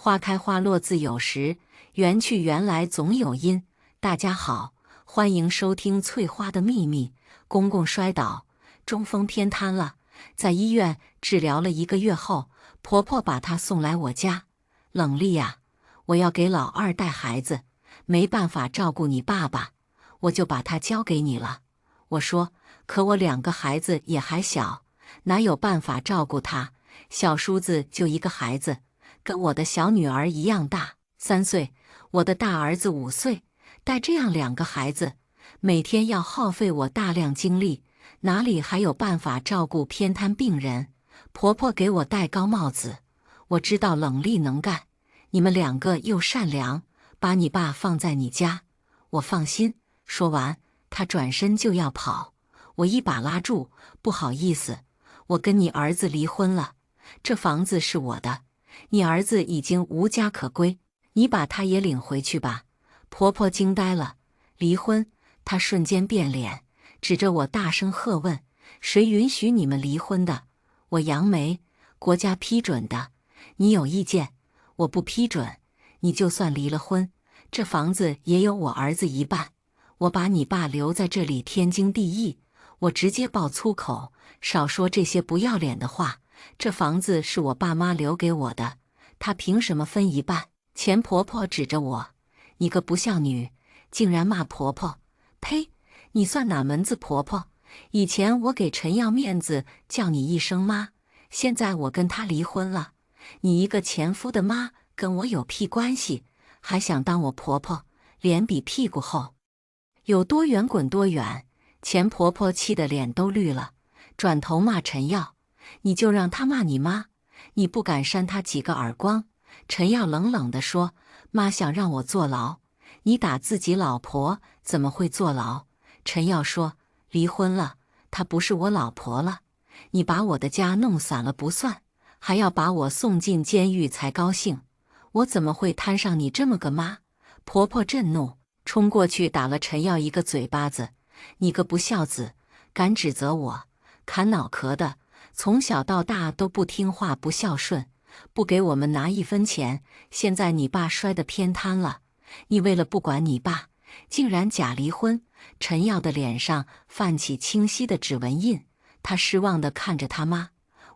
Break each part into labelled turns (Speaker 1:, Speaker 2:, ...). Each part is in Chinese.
Speaker 1: 花开花落自有时，缘去缘来总有因。大家好，欢迎收听《翠花的秘密》。公公摔倒，中风偏瘫了，在医院治疗了1个月后，婆婆把她送来我家。冷丽呀，我要给老二带孩子，没办法照顾你爸爸，我就把他交给你了。我说，可我2个孩子也还小，哪有办法照顾他？小叔子就1个孩子，跟我的小女儿一样大，3岁，我的大儿子5岁，带这样2个孩子，每天要耗费我大量精力，哪里还有办法照顾偏瘫病人？婆婆给我戴高帽子，我知道冷丽能干，你们2个又善良，把你爸放在你家，我放心。说完，她转身就要跑，我一把拉住，不好意思，我跟你儿子离婚了，这房子是我的，你儿子已经无家可归，你把他也领回去吧。婆婆惊呆了，离婚？她瞬间变脸，指着我大声喝问：谁允许你们离婚的？我扬眉，国家批准的，你有意见？我不批准，你就算离了婚，这房子也有我儿子一半，我把你爸留在这里天经地义。我直接爆粗口，少说这些不要脸的话，这房子是我爸妈留给我的，他凭什么分一半？钱婆婆指着我，你个不孝女，竟然骂婆婆！呸！你算哪门子婆婆？以前我给陈耀面子叫你一声妈，现在我跟他离婚了，你一个前夫的妈跟我有屁关系？还想当我婆婆，脸比屁股厚，有多远滚多远！钱婆婆气得脸都绿了，转头骂陈耀：你就让他骂你妈，你不敢扇他几个耳光。陈耀冷冷地说：妈想让我坐牢，你打自己老婆怎么会坐牢？陈耀说：离婚了，她不是我老婆了，你把我的家弄散了不算，还要把我送进监狱才高兴，我怎么会摊上你这么个妈？婆婆震怒，冲过去打了陈耀一个嘴巴子：你个不孝子，敢指责我？砍脑壳的，从小到大都不听话不孝顺，不给我们拿1分钱，现在你爸摔得偏瘫了，你为了不管你爸，竟然假离婚。陈耀的脸上泛起清晰的指纹印，他失望地看着他妈：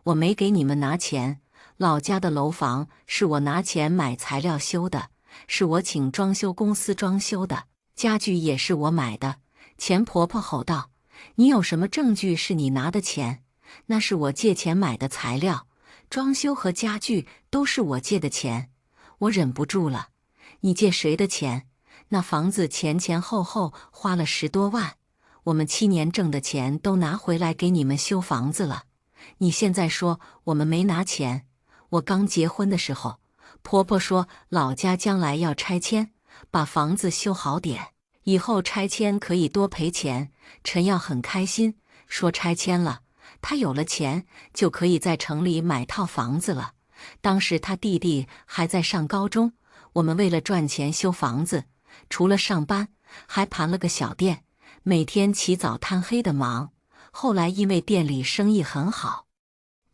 Speaker 1: 我没给你们拿钱，老家的楼房是我拿钱买材料修的，是我请装修公司装修的，家具也是我买的。钱婆婆吼道：你有什么证据是你拿的钱？那是我借钱买的材料，装修和家具都是我借的钱。我忍不住了，你借谁的钱？那房子前前后后花了10多万，我们7年挣的钱都拿回来给你们修房子了，你现在说我们没拿钱？我刚结婚的时候，婆婆说老家将来要拆迁，把房子修好点，以后拆迁可以多赔钱。陈耀很开心，说拆迁了，他有了钱就可以在城里买套房子了。当时他弟弟还在上高中，我们为了赚钱修房子，除了上班还盘了个小店，每天起早贪黑的忙。后来因为店里生意很好，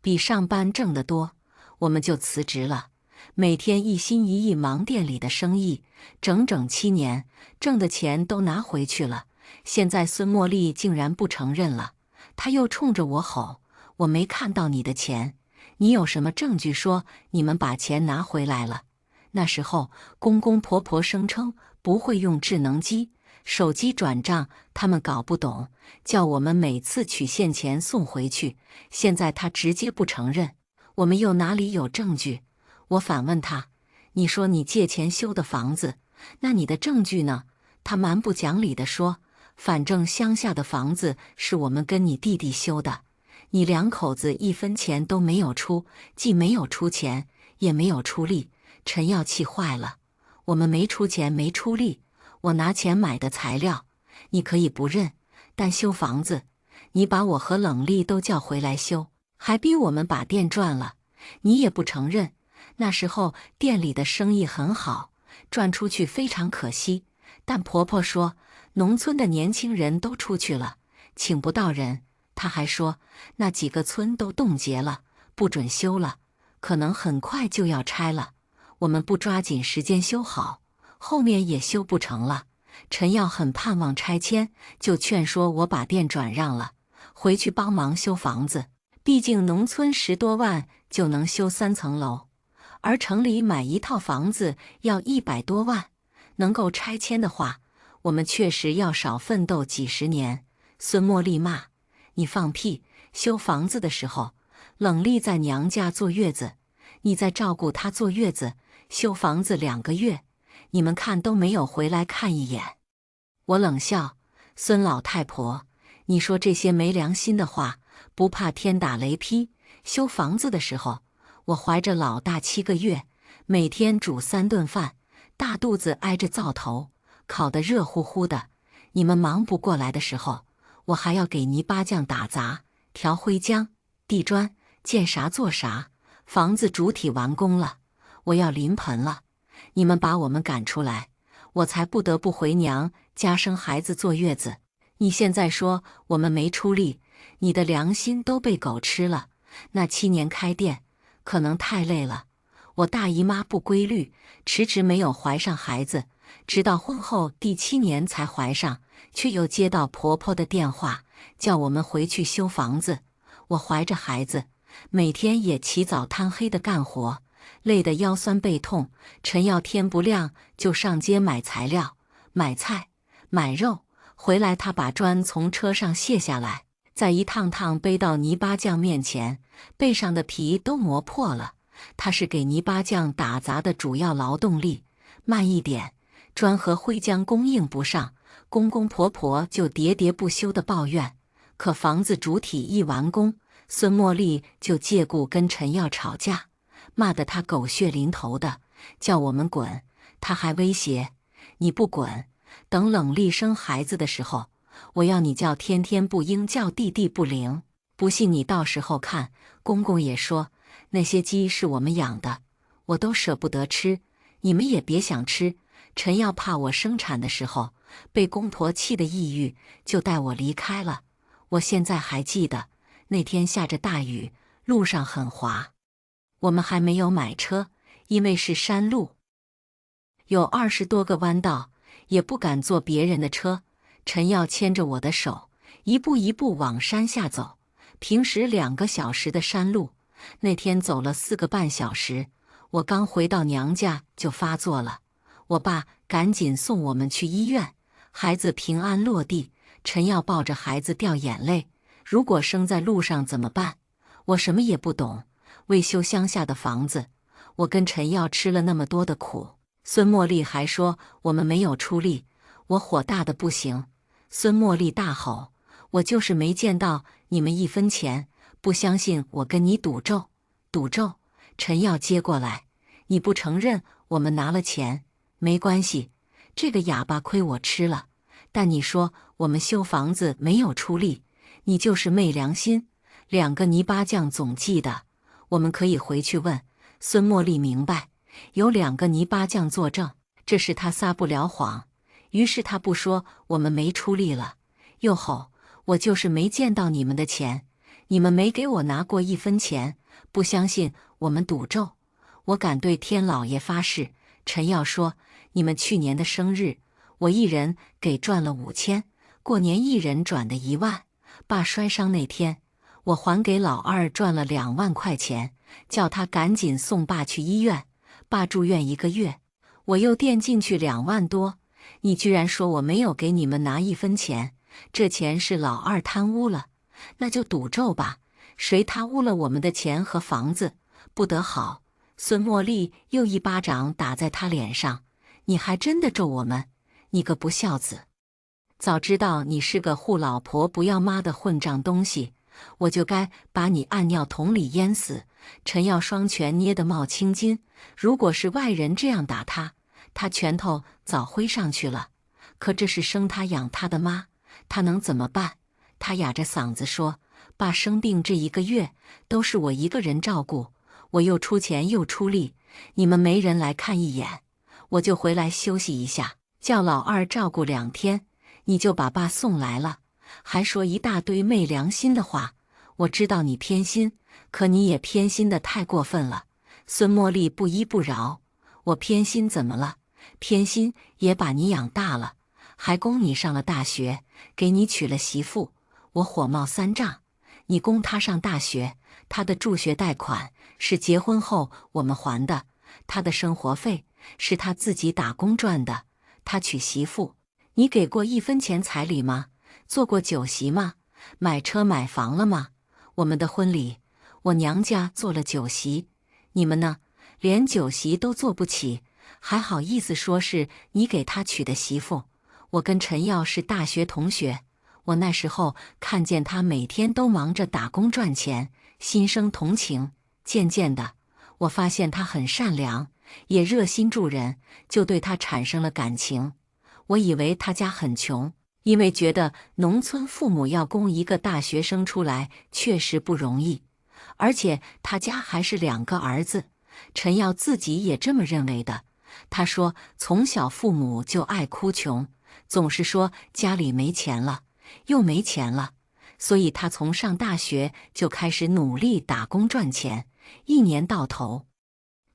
Speaker 1: 比上班挣得多，我们就辞职了，每天一心一意忙店里的生意，整整7年，挣的钱都拿回去了。现在孙茉莉竟然不承认了，她又冲着我吼：我没看到你的钱，你有什么证据说你们把钱拿回来了？那时候公公婆婆声称不会用智能机，手机转账他们搞不懂，叫我们每次取现钱送回去。现在他直接不承认，我们又哪里有证据？我反问他：你说你借钱修的房子，那你的证据呢？他蛮不讲理地说：反正乡下的房子是我们跟你弟弟修的，你2口子1分钱都没有出，既没有出钱，也没有出力。陈耀气坏了：我们没出钱没出力，我拿钱买的材料，你可以不认，但修房子，你把我和冷丽都叫回来修，还逼我们把店赚了，你也不承认。那时候店里的生意很好，赚出去非常可惜，但婆婆说农村的年轻人都出去了，请不到人。她还说那几个村都冻结了，不准修了，可能很快就要拆了。我们不抓紧时间修好，后面也修不成了。陈耀很盼望拆迁，就劝说我把店转让了，回去帮忙修房子。毕竟农村10多万就能修3层楼，而城里买一套房子要100多万。能够拆迁的话，我们确实要少奋斗几10年。孙茉莉骂：“你放屁！修房子的时候，冷丽在娘家坐月子，你在照顾她坐月子，修房子2个月，你们看都没有回来看一眼。”我冷笑：“孙老太婆，你说这些没良心的话，不怕天打雷劈？修房子的时候，我怀着老大7个月，每天煮3顿饭，大肚子挨着灶头，烤得热乎乎的。你们忙不过来的时候，我还要给泥巴匠打杂，调灰浆、地砖，见啥做啥。房子主体完工了，我要临盆了，你们把我们赶出来，我才不得不回娘家生孩子坐月子。你现在说我们没出力，你的良心都被狗吃了。那7年开店，可能太累了。我大姨妈不规律，迟迟没有怀上孩子，直到婚后第7年才怀上，却又接到婆婆的电话，叫我们回去修房子。我怀着孩子，每天也起早贪黑的干活，累得腰酸背痛。陈耀天不亮就上街买材料、买菜、买肉，回来他把砖从车上卸下来，再一趟趟背到泥巴匠面前，背上的皮都磨破了。他是给泥巴匠打杂的主要劳动力，慢一点，砖和灰浆供应不上，公公婆婆就喋喋不休地抱怨。可房子主体一完工，孙茉莉就借故跟陈耀吵架，骂得他狗血淋头的，叫我们滚。他还威胁：“你不滚，等冷丽生孩子的时候，我要你叫天天不应，叫地地不灵。不信你到时候看。”公公也说：“那些鸡是我们养的，我都舍不得吃，你们也别想吃。”陈耀怕我生产的时候被公婆气得抑郁，就带我离开了。我现在还记得，那天下着大雨，路上很滑。我们还没有买车，因为是山路，有20多个弯道，也不敢坐别人的车。陈耀牵着我的手，一步一步往山下走。平时2个小时的山路，那天走了4个半小时。我刚回到娘家就发作了，我爸赶紧送我们去医院。孩子平安落地，陈耀抱着孩子掉眼泪。如果生在路上怎么办？我什么也不懂。为修乡下的房子，我跟陈耀吃了那么多的苦。孙茉莉还说我们没有出力，我火大的不行。孙茉莉大吼：“我就是没见到你们1分钱，不相信我跟你赌咒！”赌咒！陈耀接过来：“你不承认我们拿了钱，没关系，这个哑巴亏我吃了。但你说我们修房子没有出力，你就是昧良心。2个泥巴匠总记得，我们可以回去问。”孙茉莉明白，有2个泥巴匠作证，这是他撒不了谎。于是他不说我们没出力了，又吼：“我就是没见到你们的钱，你们没给我拿过1分钱，不相信我们赌咒。”我敢对天老爷发誓。陈耀说：“你们去年的生日，我一人给赚了5000，过年一人转的1万。爸摔伤那天，我还给老二赚了2万块钱，叫他赶紧送爸去医院。爸住院1个月，我又垫进去2万多。你居然说我没有给你们拿1分钱，这钱是老二贪污了，那就赌咒吧，谁贪污了我们的钱和房子，不得好。”孙茉莉又一巴掌打在他脸上：“你还真的咒我们，你个不孝子！早知道你是个护老婆不要妈的混账东西，我就该把你按尿桶里淹死！”陈耀双拳捏得冒青筋，如果是外人这样打他，他拳头早挥上去了。可这是生他养他的妈，他能怎么办？他哑着嗓子说：“爸生病这1个月都是我一个人照顾，我又出钱又出力，你们没人来看一眼，我就回来休息一下，叫老二照顾2天，你就把爸送来了，还说一大堆昧良心的话。我知道你偏心，可你也偏心的太过分了。”孙茉莉不依不饶：“我偏心怎么了？偏心也把你养大了，还供你上了大学，给你娶了媳妇，我火冒三丈。你供他上大学，他的助学贷款是结婚后我们还的，他的生活费是他自己打工赚的。他娶媳妇，你给过1分钱彩礼吗？做过酒席吗？买车买房了吗？我们的婚礼，我娘家做了酒席，你们呢？连酒席都做不起，还好意思说是你给他娶的媳妇？我跟陈耀是大学同学，我那时候看见他每天都忙着打工赚钱，心生同情。渐渐的，我发现他很善良，也热心助人，就对他产生了感情。我以为他家很穷，因为觉得农村父母要供一个大学生出来确实不容易，而且他家还是2个儿子。陈耀自己也这么认为的。他说从小父母就爱哭穷，总是说家里没钱了，又没钱了，所以他从上大学就开始努力打工赚钱，一年到头，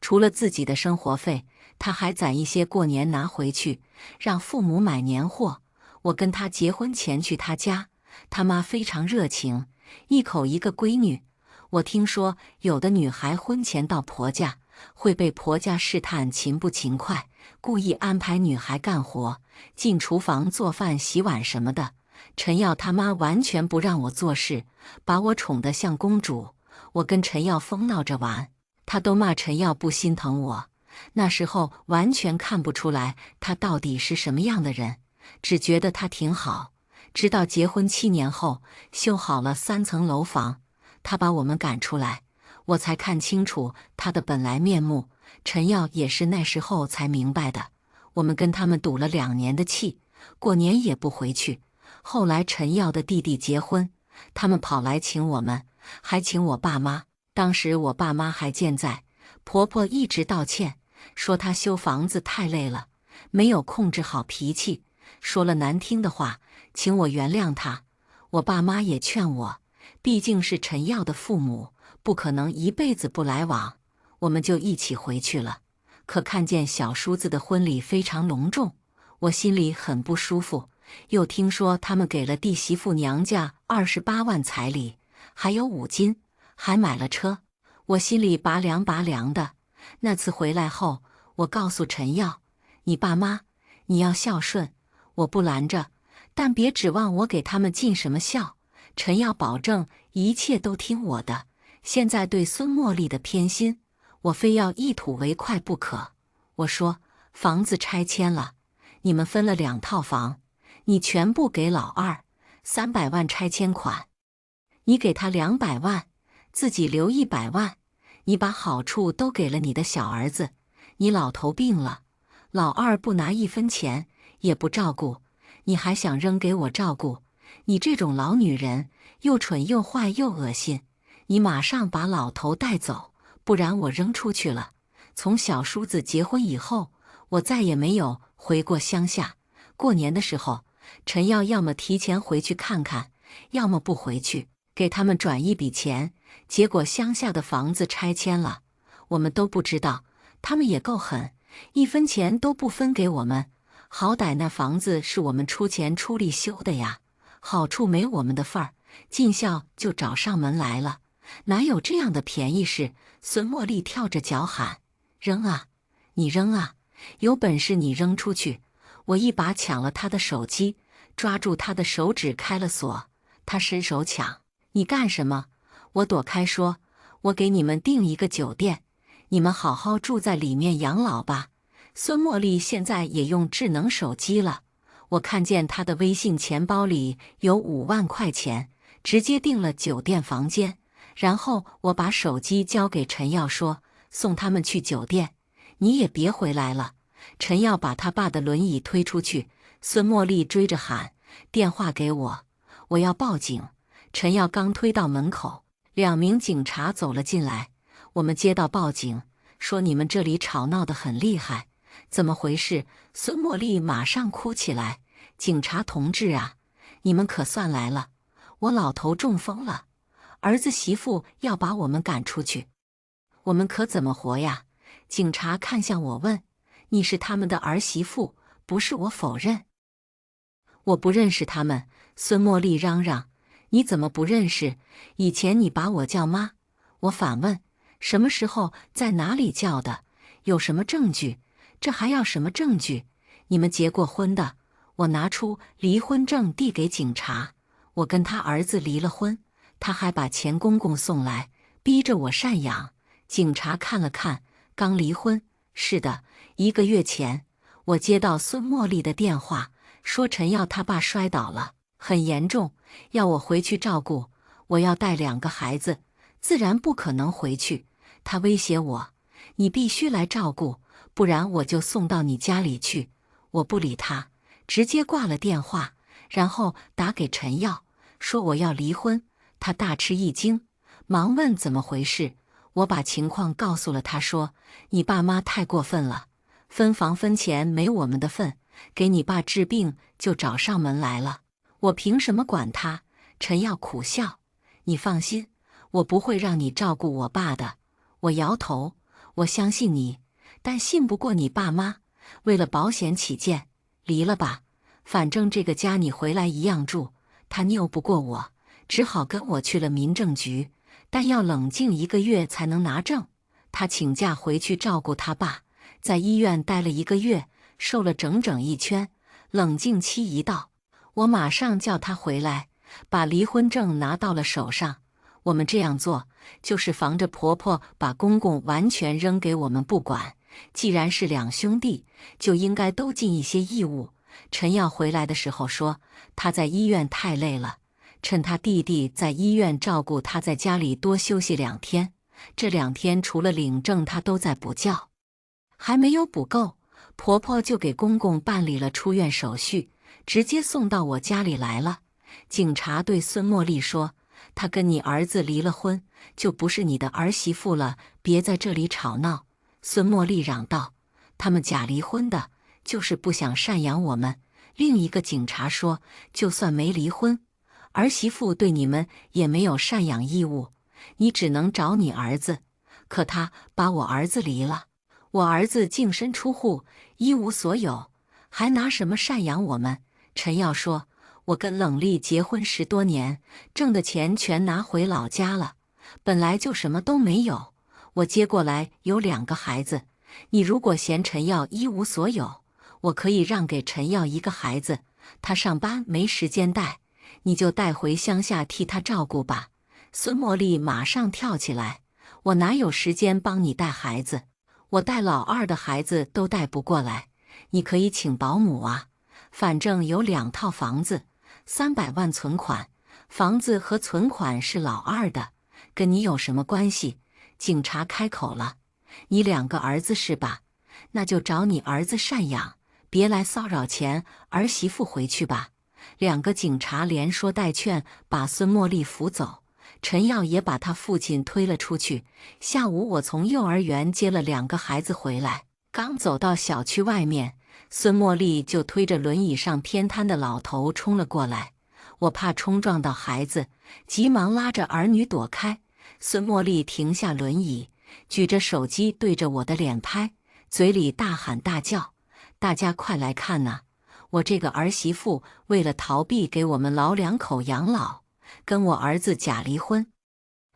Speaker 1: 除了自己的生活费，他还攒一些过年拿回去，让父母买年货。我跟他结婚前去他家，他妈非常热情，一口一个闺女。我听说有的女孩婚前到婆家，会被婆家试探勤不勤快，故意安排女孩干活，进厨房做饭洗碗什么的。陈耀他妈完全不让我做事，把我宠得像公主。我跟陈耀疯闹着玩，他都骂陈耀不心疼我。那时候完全看不出来他到底是什么样的人，只觉得他挺好。直到结婚7年后，修好了3层楼房，他把我们赶出来，我才看清楚他的本来面目。陈耀也是那时候才明白的。我们跟他们赌了2年的气，过年也不回去。后来陈耀的弟弟结婚，他们跑来请我们，还请我爸妈。当时我爸妈还健在，婆婆一直道歉，说她修房子太累了，没有控制好脾气，说了难听的话，请我原谅她。我爸妈也劝我，毕竟是陈耀的父母，不可能一辈子不来往，我们就一起回去了。可看见小叔子的婚礼非常隆重，我心里很不舒服。又听说他们给了弟媳妇娘家28万彩礼，还有5金，还买了车，我心里拔凉拔凉的。那次回来后，我告诉陈耀，你爸妈，你要孝顺，我不拦着，但别指望我给他们尽什么孝。陈耀保证一切都听我的。现在对孙茉莉的偏心，我非要一吐为快不可。我说房子拆迁了，你们分了2套房，你全部给老二，300万拆迁款，你给他200万，自己留100万，你把好处都给了你的小儿子。你老头病了，老二不拿1分钱，也不照顾，你还想扔给我照顾？你这种老女人，又蠢又坏又恶心，你马上把老头带走，不然我扔出去了。从小叔子结婚以后，我再也没有回过乡下。过年的时候，陈耀要么提前回去看看，要么不回去，给他们转一笔钱。结果乡下的房子拆迁了，我们都不知道。他们也够狠，1分钱都不分给我们。好歹那房子是我们出钱出力修的呀，好处没我们的份儿，尽孝就找上门来了。哪有这样的便宜事？孙茉莉跳着脚喊：扔啊，你扔啊，有本事你扔出去！我一把抢了他的手机，抓住他的手指开了锁。他伸手抢，你干什么？我躲开说，我给你们订一个酒店，你们好好住在里面养老吧。孙茉莉现在也用智能手机了，我看见她的微信钱包里有5万块钱，直接订了酒店房间。然后我把手机交给陈耀说，送他们去酒店，你也别回来了。陈耀把他爸的轮椅推出去，孙茉莉追着喊，电话给我，我要报警。陈耀刚推到门口，2名警察走了进来，我们接到报警，说你们这里吵闹得很厉害，怎么回事？孙茉莉马上哭起来，警察同志啊，你们可算来了，我老头中风了，儿子媳妇要把我们赶出去，我们可怎么活呀？警察看向我问：“你是他们的儿媳妇，不是？”我否认。我不认识他们。孙茉莉嚷嚷：“你怎么不认识？以前你把我叫妈。”我反问：“什么时候在哪里叫的？有什么证据？这还要什么证据？你们结过婚的？”我拿出离婚证递给警察。我跟他儿子离了婚，他还把钱公公送来，逼着我赡养。警察看了看，刚离婚。是的，1个月前，我接到孙茉莉的电话，说陈耀他爸摔倒了，很严重，要我回去照顾。我要带2个孩子，自然不可能回去。他威胁我：“你必须来照顾，不然我就送到你家里去。”我不理他，直接挂了电话，然后打给陈耀，说我要离婚。他大吃一惊，忙问怎么回事。我把情况告诉了他，说：“你爸妈太过分了，分房分钱没我们的份，给你爸治病就找上门来了，我凭什么管他？”陈耀苦笑：“你放心，我不会让你照顾我爸的。”我摇头：“我相信你，但信不过你爸妈。为了保险起见，离了吧，反正这个家你回来一样住。”他拗不过我，只好跟我去了民政局，但要冷静1个月才能拿证。他请假回去照顾他爸，在医院待了1个月，瘦了整整1圈。冷静期一到，我马上叫他回来，把离婚证拿到了手上。我们这样做，就是防着婆婆把公公完全扔给我们不管。既然是2兄弟，就应该都尽一些义务。陈耀回来的时候说，他在医院太累了，趁他弟弟在医院照顾，他在家里多休息2天。这2天除了领证，他都在补觉。还没有补够，婆婆就给公公办理了出院手续，直接送到我家里来了。警察对孙茉莉说：“她跟你儿子离了婚，就不是你的儿媳妇了，别在这里吵闹。”孙茉莉嚷道：“他们假离婚的，就是不想赡养我们。”另一个警察说：“就算没离婚，儿媳妇对你们也没有赡养义务，你只能找你儿子。可他把我儿子离了，我儿子净身出户，一无所有，还拿什么赡养我们？”陈耀说：“我跟冷丽结婚10多年，挣的钱全拿回老家了，本来就什么都没有。我接过来有2个孩子，你如果嫌陈耀一无所有，我可以让给陈耀1个孩子，他上班没时间带，你就带回乡下替他照顾吧。”孙茉莉马上跳起来：“我哪有时间帮你带孩子？我带老2的孩子都带不过来，你可以请保姆啊。反正有2套房子，300万存款，房子和存款是老2的，跟你有什么关系？”警察开口了：“你2个儿子是吧？那就找你儿子赡养，别来骚扰钱儿媳妇，回去吧。”2个警察连说带劝，把孙茉莉扶走。陈耀也把他父亲推了出去。下午我从幼儿园接了2个孩子回来，刚走到小区外面，孙茉莉就推着轮椅上偏瘫的老头冲了过来。我怕冲撞到孩子，急忙拉着儿女躲开。孙茉莉停下轮椅，举着手机对着我的脸拍，嘴里大喊大叫：“大家快来看呐！我这个儿媳妇为了逃避给我们老2口养老，跟我儿子假离婚，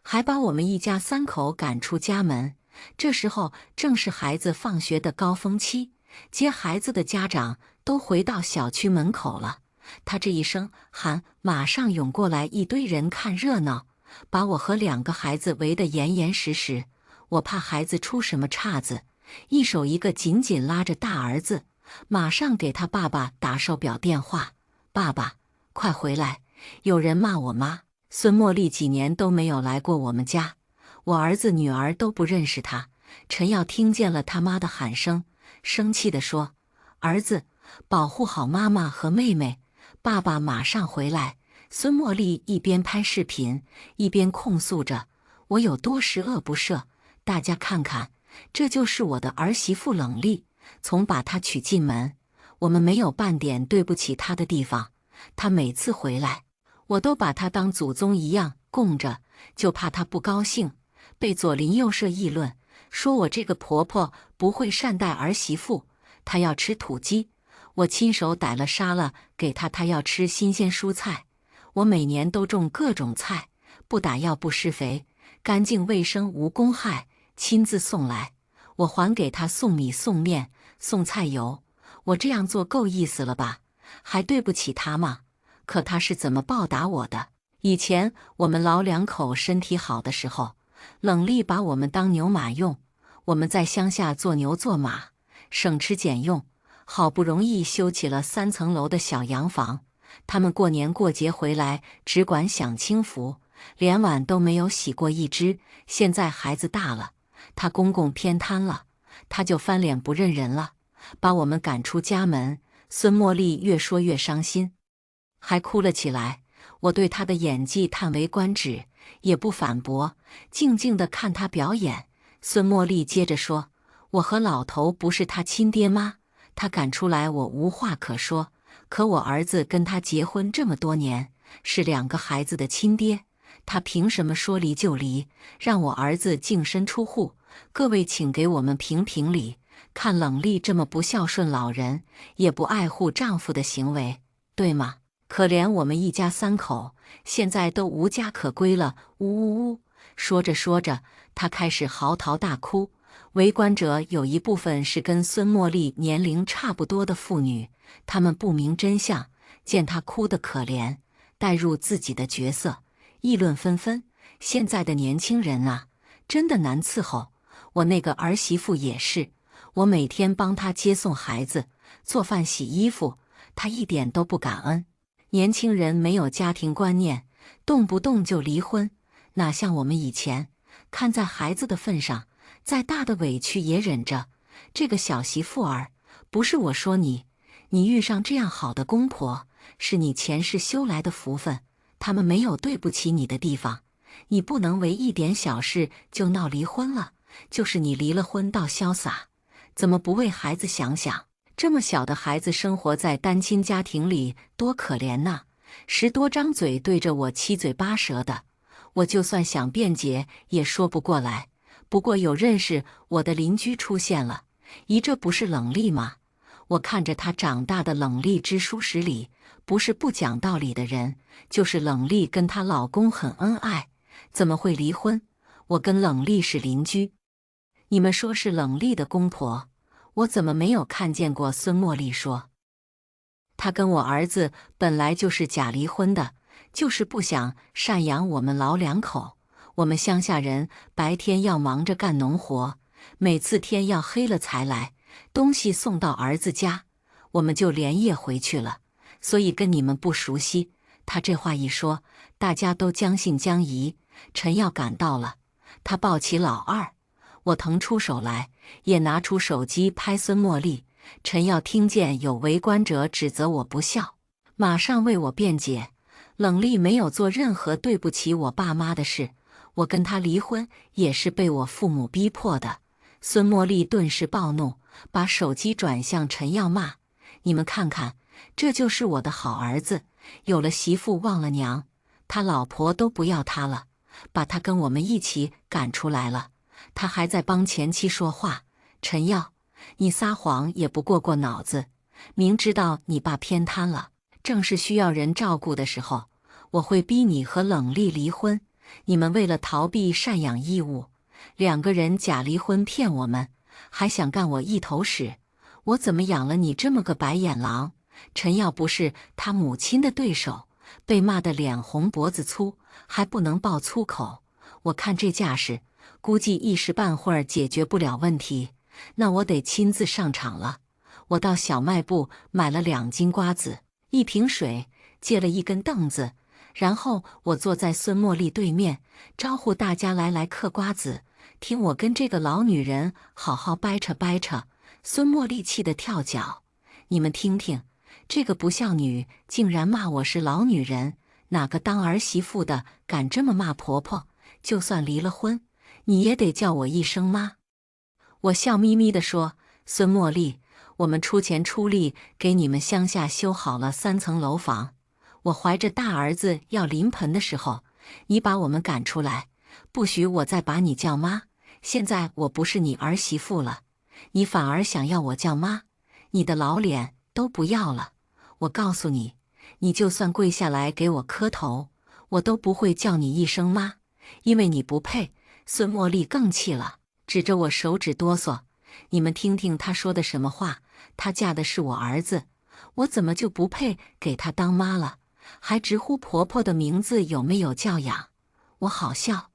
Speaker 1: 还把我们一家3口赶出家门。”这时候正是孩子放学的高峰期，接孩子的家长都回到小区门口了。他这一声喊，马上涌过来一堆人看热闹，把我和2个孩子围得严严实实。我怕孩子出什么岔子，一手一个紧紧拉着大儿子，马上给他爸爸打手表电话：“爸爸，快回来，有人骂我妈。孙茉莉几年都没有来过我们家，我儿子女儿都不认识她。”陈耀听见了他妈的喊声，生气地说：“儿子，保护好妈妈和妹妹，爸爸马上回来。”孙茉莉一边拍视频，一边控诉着：“我有多十恶不赦，大家看看，这就是我的儿媳妇冷丽。从把她娶进门，我们没有半点对不起她的地方。她每次回来，我都把她当祖宗一样供着，就怕她不高兴，被左邻右舍议论。说我这个婆婆不会善待儿媳妇，她要吃土鸡，我亲手逮了杀了给她，她要吃新鲜蔬菜，我每年都种各种菜，不打药不施肥，干净卫生无公害，亲自送来，我还给她送米送面送菜油，我这样做够意思了吧？还对不起她吗？可她是怎么报答我的？以前我们老两口身体好的时候，冷丽把我们当牛马用，我们在乡下做牛做马，省吃俭用，好不容易修起了3层楼的小洋房。他们过年过节回来只管享清福，连碗都没有洗过一只。现在孩子大了，他公公偏瘫了，他就翻脸不认人了，把我们赶出家门。孙茉莉越说越伤心，还哭了起来。我对他的演技叹为观止，也不反驳，静静地看他表演。孙茉莉接着说：“我和老头不是他亲爹妈，他赶出来我无话可说。可我儿子跟他结婚这么多年，是2个孩子的亲爹，他凭什么说离就离，让我儿子净身出户？各位请给我们评评理，看冷丽这么不孝顺老人，也不爱护丈夫的行为，对吗？可怜我们一家3口，现在都无家可归了，呜呜呜！”说着说着，他开始嚎啕大哭。围观者有一部分是跟孙茉莉年龄差不多的妇女，她们不明真相，见她哭得可怜，带入自己的角色，议论纷纷。现在的年轻人啊，真的难伺候。我那个儿媳妇也是，我每天帮她接送孩子、做饭、洗衣服，她一点都不感恩。年轻人没有家庭观念，动不动就离婚，哪像我们以前，看在孩子的份上，再大的委屈也忍着。这个小媳妇儿，不是我说你，你遇上这样好的公婆，是你前世修来的福分，他们没有对不起你的地方。你不能为一点小事就闹离婚了，就是你离了婚倒潇洒，怎么不为孩子想想？这么小的孩子生活在单亲家庭里，多可怜呐！10多张嘴对着我七嘴八舌的，我就算想辩解也说不过来。不过有认识我的邻居出现了，姨这不是冷丽吗？我看着她长大的冷丽知书识礼，不是不讲道理的人，就是冷丽跟她老公很恩爱，怎么会离婚？我跟冷丽是邻居，你们说是冷丽的公婆，我怎么没有看见过？孙茉莉说，她跟我儿子本来就是假离婚的，就是不想赡养我们老两口。我们乡下人白天要忙着干农活，每次天要黑了才来，东西送到儿子家，我们就连夜回去了，所以跟你们不熟悉。他这话一说，大家都将信将疑。陈耀赶到了，他抱起老二，我腾出手来，也拿出手机拍孙茉莉。陈耀听见有围观者指责我不孝，马上为我辩解，冷丽没有做任何对不起我爸妈的事，我跟他离婚也是被我父母逼迫的。孙茉莉顿时暴怒，把手机转向陈耀骂：“你们看看，这就是我的好儿子，有了媳妇忘了娘，他老婆都不要他了，把他跟我们一起赶出来了，他还在帮前妻说话。陈耀，你撒谎也不过脑子，明知道你爸偏瘫了，正是需要人照顾的时候，我会逼你和冷丽离婚。你们为了逃避赡养义务，2个人假离婚骗我们，还想干我一头屎，我怎么养了你这么个白眼狼？”陈耀不是他母亲的对手，被骂得脸红脖子粗，还不能爆粗口。我看这架势，估计一时半会儿解决不了问题，那我得亲自上场了。我到小卖部买了2斤瓜子，1瓶水，借了1根凳子，然后我坐在孙茉莉对面，招呼大家来嗑瓜子，听我跟这个老女人好好掰扯掰扯。孙茉莉气得跳脚，你们听听，这个不孝女竟然骂我是老女人，哪个当儿媳妇的敢这么骂婆婆？就算离了婚，你也得叫我一声妈。我笑眯眯地说：“孙茉莉，我们出钱出力给你们乡下修好了3层楼房。我怀着大儿子要临盆的时候，你把我们赶出来，不许我再把你叫妈，现在我不是你儿媳妇了，你反而想要我叫妈，你的老脸都不要了。我告诉你，你就算跪下来给我磕头，我都不会叫你一声妈，因为你不配。”孙茉莉更气了，指着我手指哆嗦：“你们听听她说的什么话？她嫁的是我儿子，我怎么就不配给她当妈了？还直呼婆婆的名字有没有教养？”我好笑，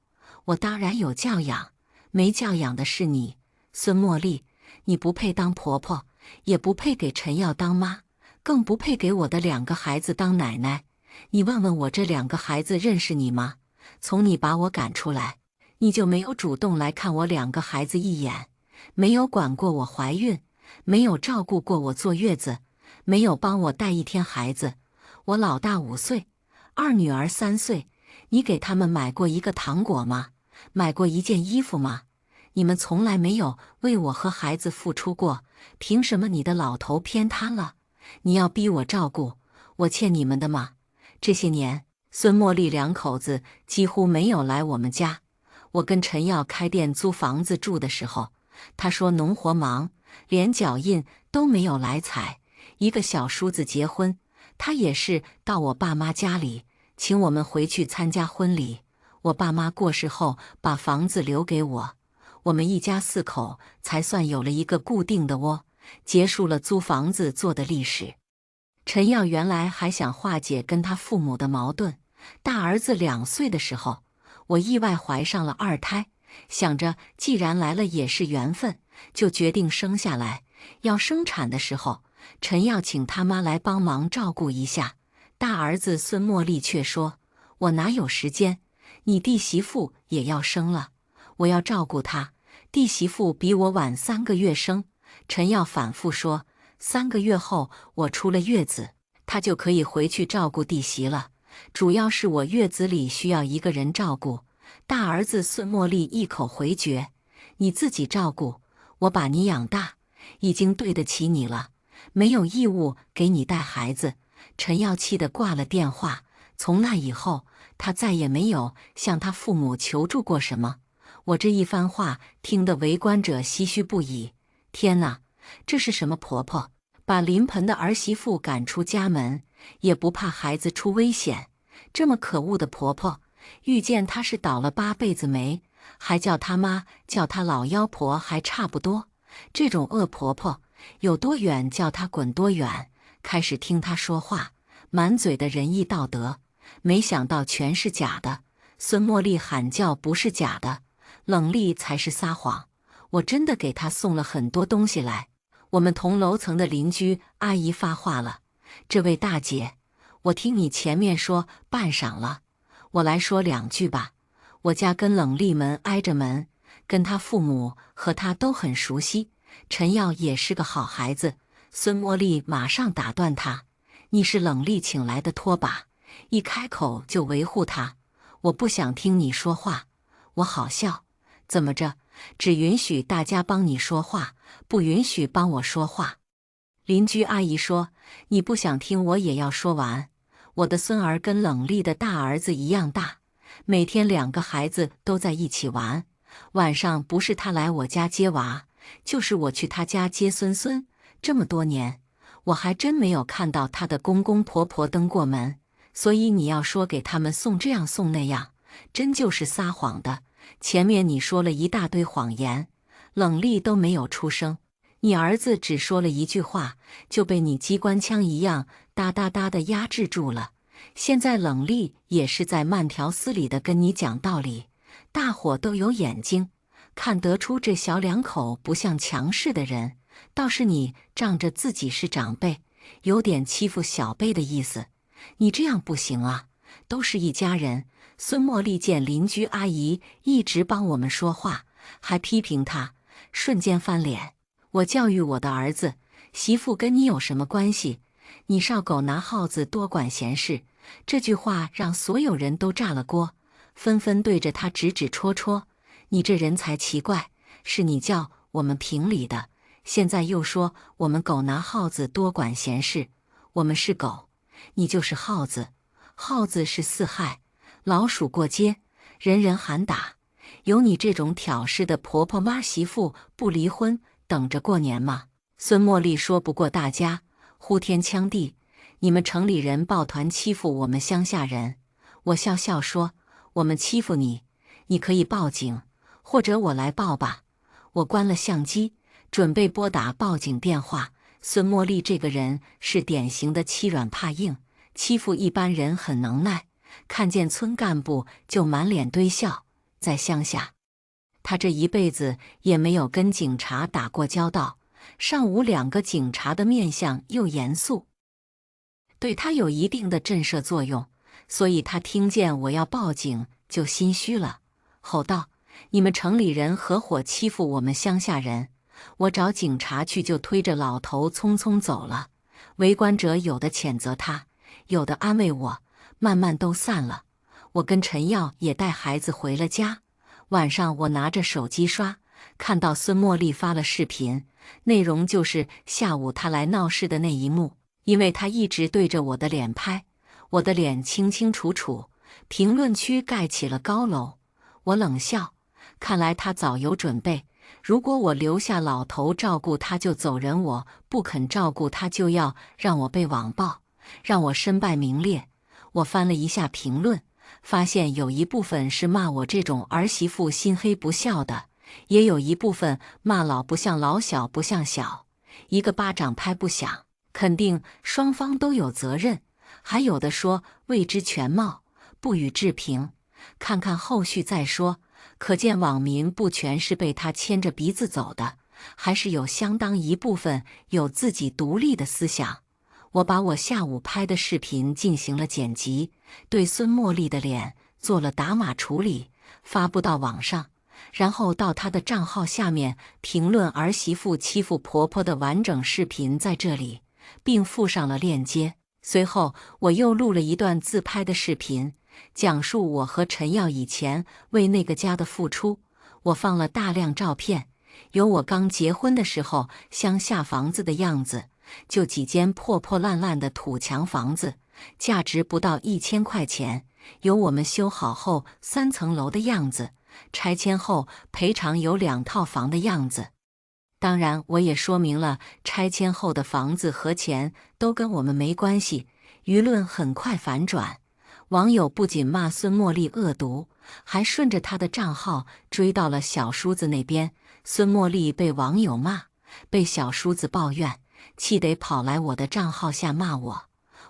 Speaker 1: 我当然有教养，没教养的是你，孙茉莉，你不配当婆婆，也不配给陈耀当妈，更不配给我的2个孩子当奶奶。你问问我这2个孩子认识你吗？从你把我赶出来，你就没有主动来看我2个孩子一眼，没有管过我怀孕，没有照顾过我坐月子，没有帮我带1天孩子。我老大5岁，2女儿3岁，你给他们买过一个糖果吗？买过一件衣服吗？你们从来没有为我和孩子付出过，凭什么你的老头偏瘫了，你要逼我照顾？我欠你们的吗？这些年，孙茉莉2口子几乎没有来我们家。我跟陈耀开店租房子住的时候，他说农活忙，连脚印都没有来踩。一个小叔子结婚，他也是到我爸妈家里，请我们回去参加婚礼。我爸妈过世后，把房子留给我，我们一家4口才算有了一个固定的窝，结束了租房子做的历史。陈耀原来还想化解跟他父母的矛盾，大儿子2岁的时候，我意外怀上了2胎，想着既然来了也是缘分，就决定生下来。要生产的时候，陈耀请他妈来帮忙照顾一下，大儿子孙茉莉却说：“我哪有时间？你弟媳妇也要生了，我要照顾她。弟媳妇比我晚3个月生。”陈耀反复说：“3个月后我出了月子，她就可以回去照顾弟媳了。主要是我月子里需要一个人照顾。”大儿子孙茉莉一口回绝：“你自己照顾，我把你养大，已经对得起你了，没有义务给你带孩子。”陈耀气得挂了电话。从那以后，他再也没有向他父母求助过什么。我这一番话听得围观者唏嘘不已。天哪，这是什么婆婆？把临盆的儿媳妇赶出家门，也不怕孩子出危险。这么可恶的婆婆，遇见她是倒了8辈子霉，还叫她妈，叫她老妖婆还差不多。这种恶婆婆，有多远叫她滚多远。开始听她说话，满嘴的仁义道德，没想到全是假的。孙茉莉喊叫不是假的，冷厉才是撒谎。我真的给她送了很多东西来。我们同楼层的邻居阿姨发话了：“这位大姐，我听你前面说半晌了，我来说2句吧。我家跟冷厉门挨着门，跟他父母和他都很熟悉。陈耀也是个好孩子。”孙茉莉马上打断他：“你是冷厉请来的拖把，一开口就维护他，我不想听你说话。”我好笑，怎么着？只允许大家帮你说话，不允许帮我说话？邻居阿姨说：“你不想听我也要说完。我的孙儿跟冷厉的大儿子一样大，每天2个孩子都在一起玩。晚上不是他来我家接娃，就是我去他家接孙孙。这么多年，我还真没有看到他的公公婆婆登过门。所以你要说给他们送这样送那样，真就是撒谎的。前面你说了一大堆谎言，冷厉都没有出声，你儿子只说了1句话，就被你机关枪一样哒哒哒的压制住了。现在冷厉也是在慢条斯理的跟你讲道理，大伙都有眼睛，看得出这小2口不像强势的人，倒是你仗着自己是长辈，有点欺负小辈的意思。你这样不行啊，都是一家人。孙茉莉见邻居阿姨一直帮我们说话，还批评她，瞬间翻脸。我教育我的儿子，媳妇跟你有什么关系？你少狗拿耗子多管闲事。这句话让所有人都炸了锅，纷纷对着他指指戳戳。你这人才奇怪，是你叫我们评理的，现在又说我们狗拿耗子多管闲事。我们是狗，你就是耗子。耗子是4害，老鼠过街，人人喊打。有你这种挑事的婆婆妈媳妇不离婚，等着过年吗？孙茉莉说不过大家，呼天抢地，你们城里人抱团欺负我们乡下人。我笑笑说，我们欺负你，你可以报警，或者我来报吧。我关了相机，准备拨打报警电话。孙茉莉这个人是典型的欺软怕硬，欺负一般人很能耐，看见村干部就满脸堆笑。在乡下，他这一辈子也没有跟警察打过交道，上午2个警察的面相又严肃，对他有一定的震慑作用，所以他听见我要报警就心虚了，吼道：你们城里人合伙欺负我们乡下人，我找警察去！就推着老头匆匆走了。围观者有的谴责他，有的安慰我，慢慢都散了。我跟陈耀也带孩子回了家。晚上我拿着手机刷，看到孙茉莉发了视频，内容就是下午她来闹事的那一幕。因为她一直对着我的脸拍，我的脸清清楚楚，评论区盖起了高楼。我冷笑，看来她早有准备。如果我留下老头照顾他就走人，我不肯照顾他就要让我被网暴，让我身败名裂。我翻了一下评论，发现有一部分是骂我这种儿媳妇心黑不孝的，也有一部分骂老不像老，小不像小，一个巴掌拍不响，肯定双方都有责任。还有的说未知全貌，不予置评，看看后续再说。可见网民不全是被他牵着鼻子走的，还是有相当一部分有自己独立的思想。我把我下午拍的视频进行了剪辑，对孙茉莉的脸做了打码处理，发布到网上，然后到她的账号下面评论儿媳妇欺负婆婆的完整视频在这里，并附上了链接。随后我又录了一段自拍的视频，讲述我和陈耀以前为那个家的付出。我放了大量照片，有我刚结婚的时候乡下房子的样子，就几间破破烂烂的土墙房子，价值不到1000块钱；有我们修好后3层楼的样子，拆迁后赔偿有2套房的样子。当然，我也说明了拆迁后的房子和钱都跟我们没关系。舆论很快反转，网友不仅骂孙茉莉恶毒，还顺着她的账号追到了小叔子那边。孙茉莉被网友骂，被小叔子抱怨，气得跑来我的账号下骂我。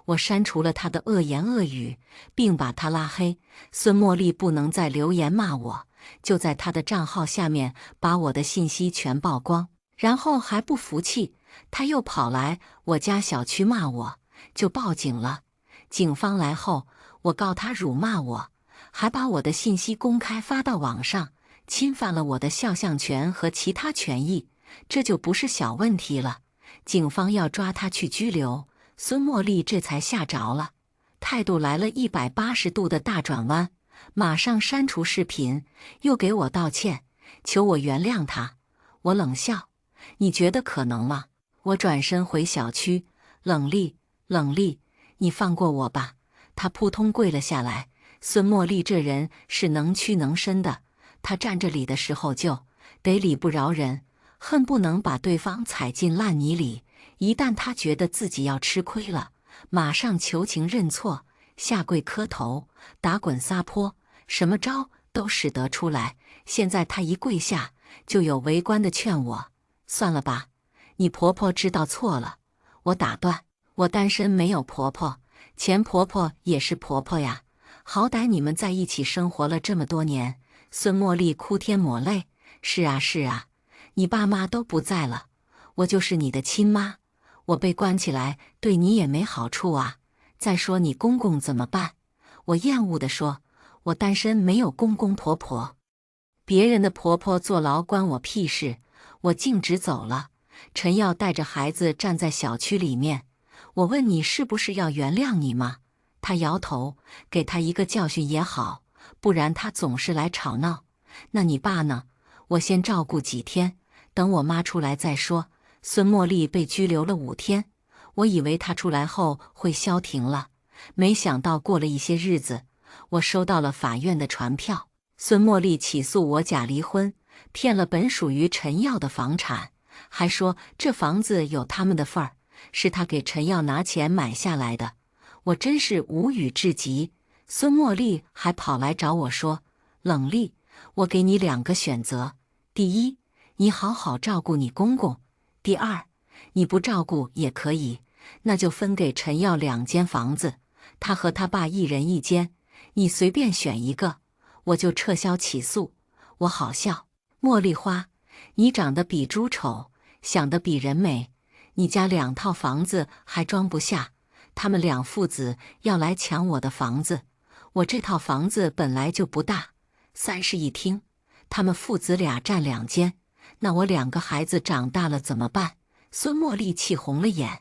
Speaker 1: 我删除了他的恶言恶语，并把他拉黑。孙茉莉不能再留言骂我，就在他的账号下面把我的信息全曝光。然后还不服气，他又跑来我家小区骂我，就报警了。警方来后，我告他辱骂我，还把我的信息公开发到网上，侵犯了我的肖像权和其他权益，这就不是小问题了。警方要抓他去拘留，孙茉莉这才吓着了，态度来了180度的大转弯，马上删除视频，又给我道歉，求我原谅他。我冷笑，你觉得可能吗？我转身回小区，冷厉，你放过我吧。他扑通跪了下来。孙茉莉这人是能屈能伸的，她站这里的时候就得理不饶人，恨不能把对方踩进烂泥里。一旦她觉得自己要吃亏了，马上求情认错，下跪磕头，打滚撒泼，什么招都使得出来。现在她一跪下，就有围观的劝我，算了吧，你婆婆知道错了。我打断，我单身没有婆婆，前婆婆也是婆婆呀，好歹你们在一起生活了这么多年。孙茉莉哭天抹泪，是啊，你爸妈都不在了，我就是你的亲妈，我被关起来对你也没好处啊。再说你公公怎么办？我厌恶地说，我单身没有公公婆婆，别人的婆婆坐牢关我屁事。我径直走了。陈耀带着孩子站在小区里面，我问你是不是要原谅你吗？他摇头，给他一个教训也好，不然他总是来吵闹。那你爸呢？我先照顾几天，等我妈出来再说。孙茉莉被拘留了5天，我以为她出来后会消停了，没想到过了一些日子，我收到了法院的传票，孙茉莉起诉我假离婚，骗了本属于陈耀的房产，还说这房子有他们的份儿，是他给陈耀拿钱买下来的。我真是无语至极。孙茉莉还跑来找我说：冷丽，我给你2个选择，第一，你好好照顾你公公；第二，你不照顾也可以，那就分给陈耀2间房子，他和他爸1人1间，你随便选一个，我就撤销起诉。我好笑，茉莉花，你长得比猪丑，想得比人美，你家2套房子还装不下，他们2父子要来抢我的房子。我这套房子本来就不大，30一厅，他们父子俩占2间，那我2个孩子长大了怎么办？孙茉莉气红了眼，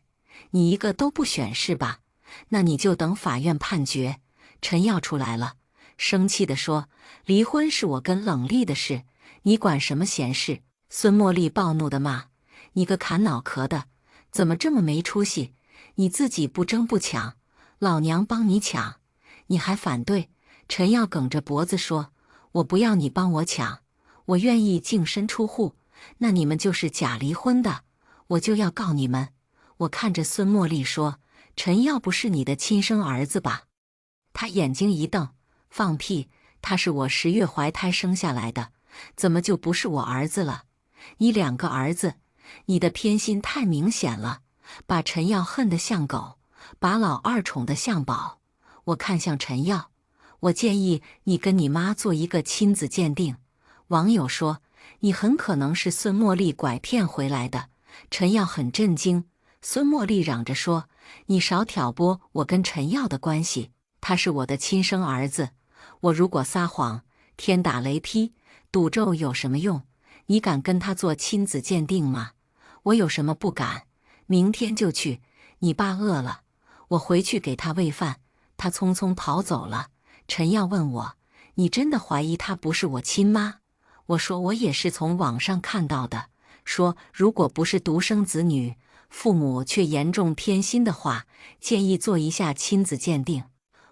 Speaker 1: 你一个都不选是吧？那你就等法院判决。陈耀出来了，生气地说：离婚是我跟冷丽的事，你管什么闲事？孙茉莉暴怒地骂：你个砍脑壳的，怎么这么没出息？你自己不争不抢，老娘帮你抢，你还反对？陈耀梗着脖子说：我不要你帮我抢，我愿意净身出户，那你们就是假离婚的，我就要告你们。我看着孙茉莉说：陈耀不是你的亲生儿子吧？他眼睛一瞪：放屁，他是我10月怀胎生下来的，怎么就不是我儿子了？你2个儿子，你的偏心太明显了，把陈耀恨得像狗，把老2宠得像宝。我看向陈耀，我建议你跟你妈做一个亲子鉴定。网友说，你很可能是孙茉莉拐骗回来的。陈耀很震惊，孙茉莉嚷着说：你少挑拨我跟陈耀的关系，他是我的亲生儿子，我如果撒谎，天打雷劈，赌咒有什么用？你敢跟他做亲子鉴定吗？我有什么不敢？明天就去。你爸饿了，我回去给他喂饭。他匆匆跑走了。陈耀问我：你真的怀疑他不是我亲妈？我说我也是从网上看到的，说如果不是独生子女，父母却严重偏心的话，建议做一下亲子鉴定。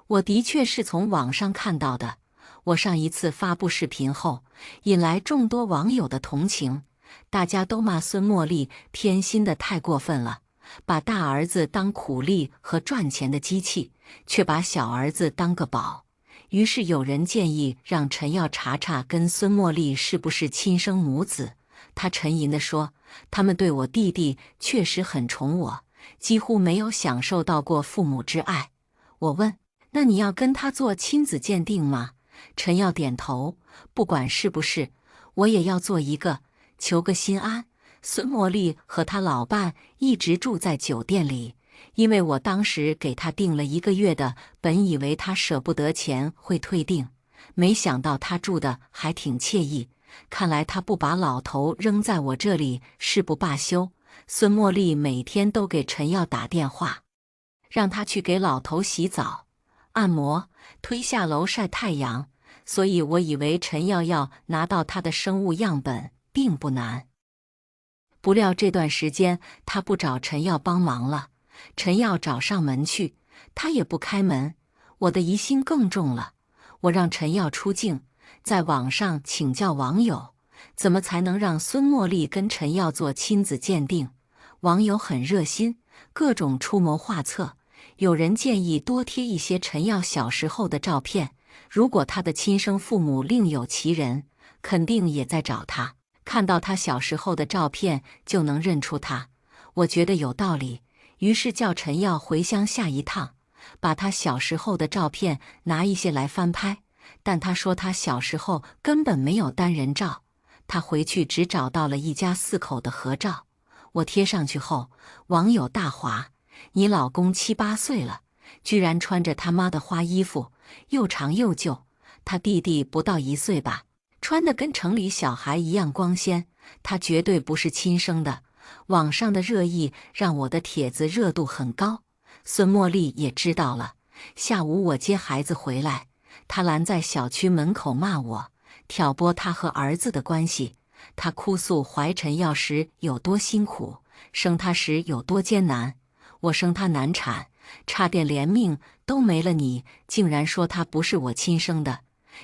Speaker 1: 我的确是从网上看到的。我上一次发布视频后，引来众多网友的同情，大家都骂孙茉莉偏心的太过分了，把大儿子当苦力和赚钱的机器，却把小儿子当个宝。于是有人建议让陈耀查查跟孙茉莉是不是亲生母子。他沉吟地说：他们对我弟弟确实很宠我，几乎没有享受到过父母之爱。我问：那你要跟他做亲子鉴定吗？陈耀点头，不管是不是，我也要做一个，求个心安。孙茉莉和他老伴一直住在酒店里，因为我当时给他订了1个月的，本以为他舍不得钱会退订，没想到他住的还挺惬意。看来他不把老头扔在我这里誓不罢休。孙茉莉每天都给陈耀打电话，让他去给老头洗澡、按摩、推下楼晒太阳，所以我以为陈耀要拿到他的生物样本并不难。不料这段时间他不找陈耀帮忙了，陈耀找上门去，他也不开门，我的疑心更重了。我让陈耀出镜，在网上请教网友，怎么才能让孙茉莉跟陈耀做亲子鉴定。网友很热心，各种出谋划策。有人建议多贴一些陈耀小时候的照片，如果他的亲生父母另有其人，肯定也在找他，看到他小时候的照片就能认出他。我觉得有道理，于是叫陈耀回乡下一趟，把他小时候的照片拿一些来翻拍。但他说他小时候根本没有单人照，他回去只找到了一家4口的合照。我贴上去后，网友大哗：你老公7、8岁了，居然穿着他妈的花衣服，又长又旧。他弟弟不到1岁吧，穿得跟城里小孩一样光鲜，他绝对不是亲生的。网上的热议让我的帖子热度很高。孙茉莉也知道了，下午我接孩子回来，她拦在小区门口骂我，挑拨她和儿子的关系。她哭诉怀陈耀时有多辛苦，生他时有多艰难。我生他难产，差点连命都没了，你竟然说他不是我亲生的。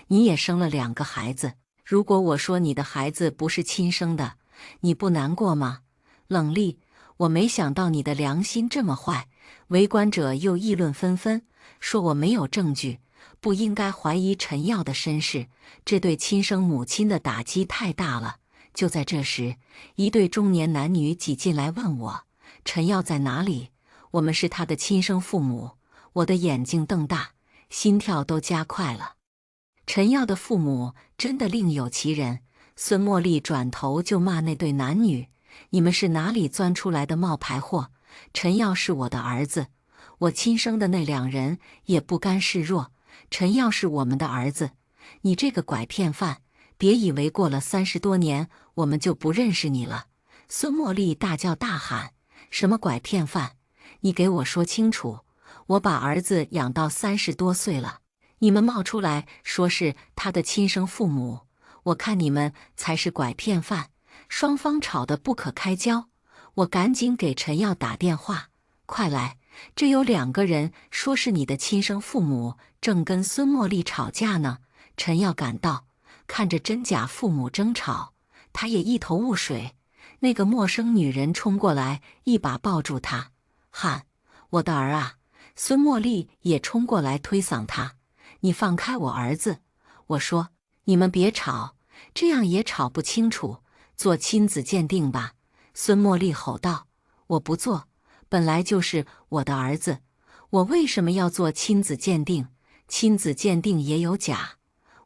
Speaker 1: 你也生了2个孩子，如果我说你的孩子不是亲生的，你不难过吗？”冷厉，我没想到你的良心这么坏。围观者又议论纷纷，说我没有证据，不应该怀疑陈耀的身世，这对亲生母亲的打击太大了。就在这时，一对中年男女挤进来问我：“陈耀在哪里？我们是他的亲生父母。”我的眼睛瞪大，心跳都加快了。陈耀的父母真的另有其人。孙茉莉转头就骂那对男女：“你们是哪里钻出来的冒牌货？陈耀是我的儿子，我亲生的那2人也不甘示弱。陈耀是我们的儿子，你这个拐骗犯，别以为过了30多年我们就不认识你了。”孙茉莉大叫大喊：“什么拐骗犯？你给我说清楚！我把儿子养到30多岁了，你们冒出来说是他的亲生父母，我看你们才是拐骗犯！”双方吵得不可开交，我赶紧给陈耀打电话：“快来，这有2个人说是你的亲生父母，正跟孙茉莉吵架呢。”陈耀赶到，看着真假父母争吵，他也一头雾水。那个陌生女人冲过来，一把抱住他，喊：“我的儿啊！”孙茉莉也冲过来推搡他：“你放开我儿子！”我说：“你们别吵，这样也吵不清楚，做亲子鉴定吧。”孙茉莉吼道：“我不做，本来就是我的儿子，我为什么要做亲子鉴定？亲子鉴定也有假，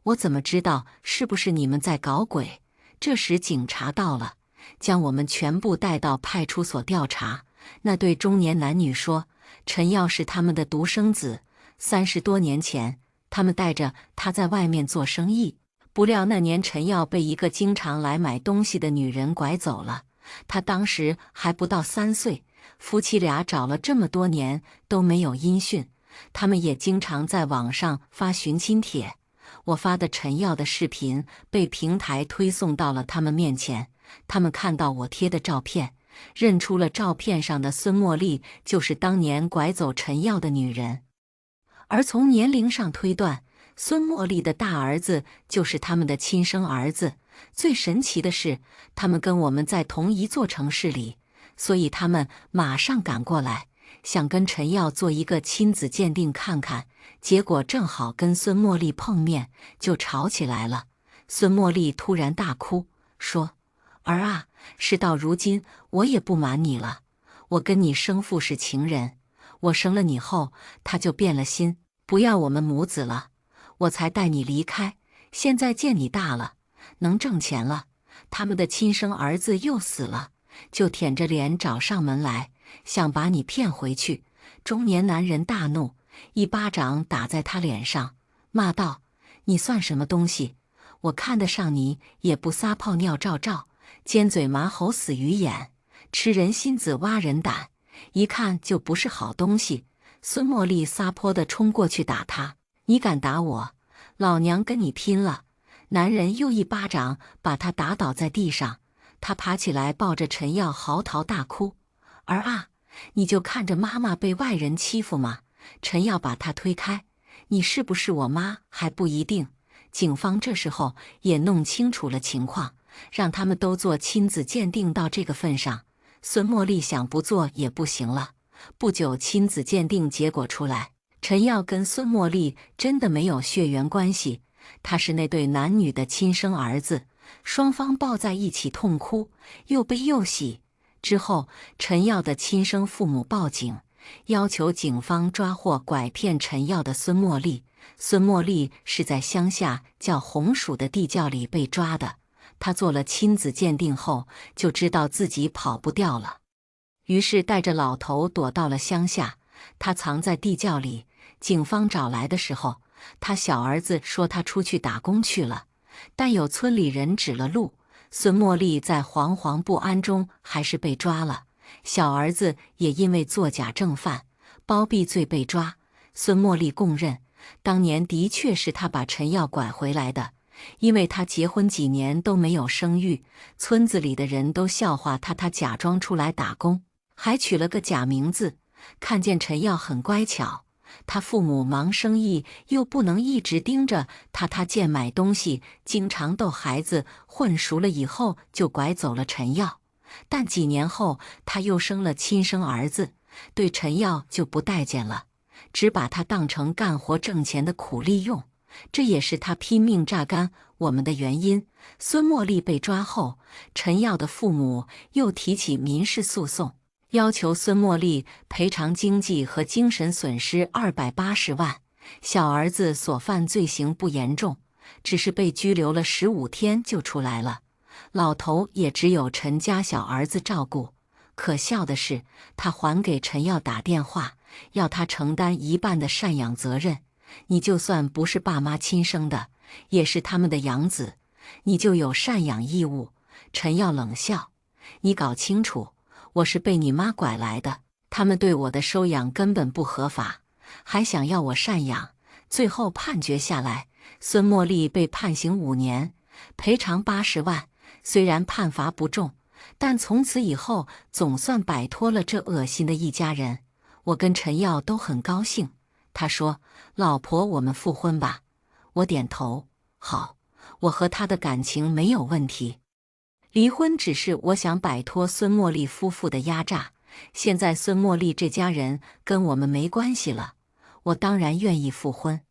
Speaker 1: 我怎么知道是不是你们在搞鬼？”这时警察到了，将我们全部带到派出所调查。那对中年男女说，陈耀是他们的独生子，30多年前，他们带着他在外面做生意，不料那年陈耀被一个经常来买东西的女人拐走了。他当时还不到3岁，夫妻俩找了这么多年都没有音讯，他们也经常在网上发寻亲帖。我发的陈耀的视频被平台推送到了他们面前，他们看到我贴的照片，认出了照片上的孙茉莉就是当年拐走陈耀的女人，而从年龄上推断，孙茉莉的大儿子就是他们的亲生儿子。最神奇的是，他们跟我们在同一座城市里，所以他们马上赶过来，想跟陈耀做一个亲子鉴定看看。结果正好跟孙茉莉碰面，就吵起来了。孙茉莉突然大哭，说：“儿啊，事到如今，我也不瞒你了，我跟你生父是情人，我生了你后，他就变了心，不要我们母子了，我才带你离开。现在见你大了，能挣钱了，他们的亲生儿子又死了，就舔着脸找上门来，想把你骗回去。”中年男人大怒，一巴掌打在他脸上，骂道：“你算什么东西？我看得上你也不撒泡尿照照，尖嘴马吼死鱼眼，吃人心子挖人胆，一看就不是好东西。”孙茉莉撒泼地冲过去打他：“你敢打我，老娘跟你拼了！”男人又一巴掌把他打倒在地上，他爬起来抱着陈耀嚎啕大哭：“儿啊，你就看着妈妈被外人欺负吗？”陈耀把他推开：“你是不是我妈还不一定。”警方这时候也弄清楚了情况，让他们都做亲子鉴定到这个份上，孙茉莉想不做也不行了。不久，亲子鉴定结果出来，陈耀跟孙茉莉真的没有血缘关系，他是那对男女的亲生儿子。双方抱在一起痛哭，又悲又喜。之后，陈耀的亲生父母报警，要求警方抓获拐骗陈耀的孙茉莉。孙茉莉是在乡下叫红薯的地窖里被抓的，她做了亲子鉴定后，就知道自己跑不掉了，于是带着老头躲到了乡下。他藏在地窖里，警方找来的时候，他小儿子说他出去打工去了，但有村里人指了路。孙茉莉在惶惶不安中还是被抓了，小儿子也因为作假正犯、包庇罪被抓。孙茉莉供认，当年的确是他把陈耀拐回来的，因为他结婚几年都没有生育，村子里的人都笑话他，他假装出来打工，还取了个假名字。看见陈耀很乖巧，他父母忙生意，又不能一直盯着他见买东西，经常逗孩子混熟了以后就拐走了陈耀。但几年后，他又生了亲生儿子，对陈耀就不待见了，只把他当成干活挣钱的苦力用。这也是他拼命榨干我们的原因。孙茉莉被抓后，陈耀的父母又提起民事诉讼，要求孙茉莉赔偿经济和精神损失280万。小儿子所犯罪行不严重，只是被拘留了15天就出来了。老头也只有陈家小儿子照顾。可笑的是，他还给陈耀打电话，要他承担一半的赡养责任。你就算不是爸妈亲生的，也是他们的养子，你就有赡养义务。陈耀冷笑：你搞清楚，我是被你妈拐来的，他们对我的收养根本不合法，还想要我赡养。最后判决下来，孙茉莉被判刑5年，赔偿80万。虽然判罚不重，但从此以后总算摆脱了这恶心的一家人。我跟陈耀都很高兴。他说：老婆，我们复婚吧。我点头，好，我和他的感情没有问题。离婚只是我想摆脱孙茉莉夫妇的压榨，现在孙茉莉这家人跟我们没关系了，我当然愿意复婚。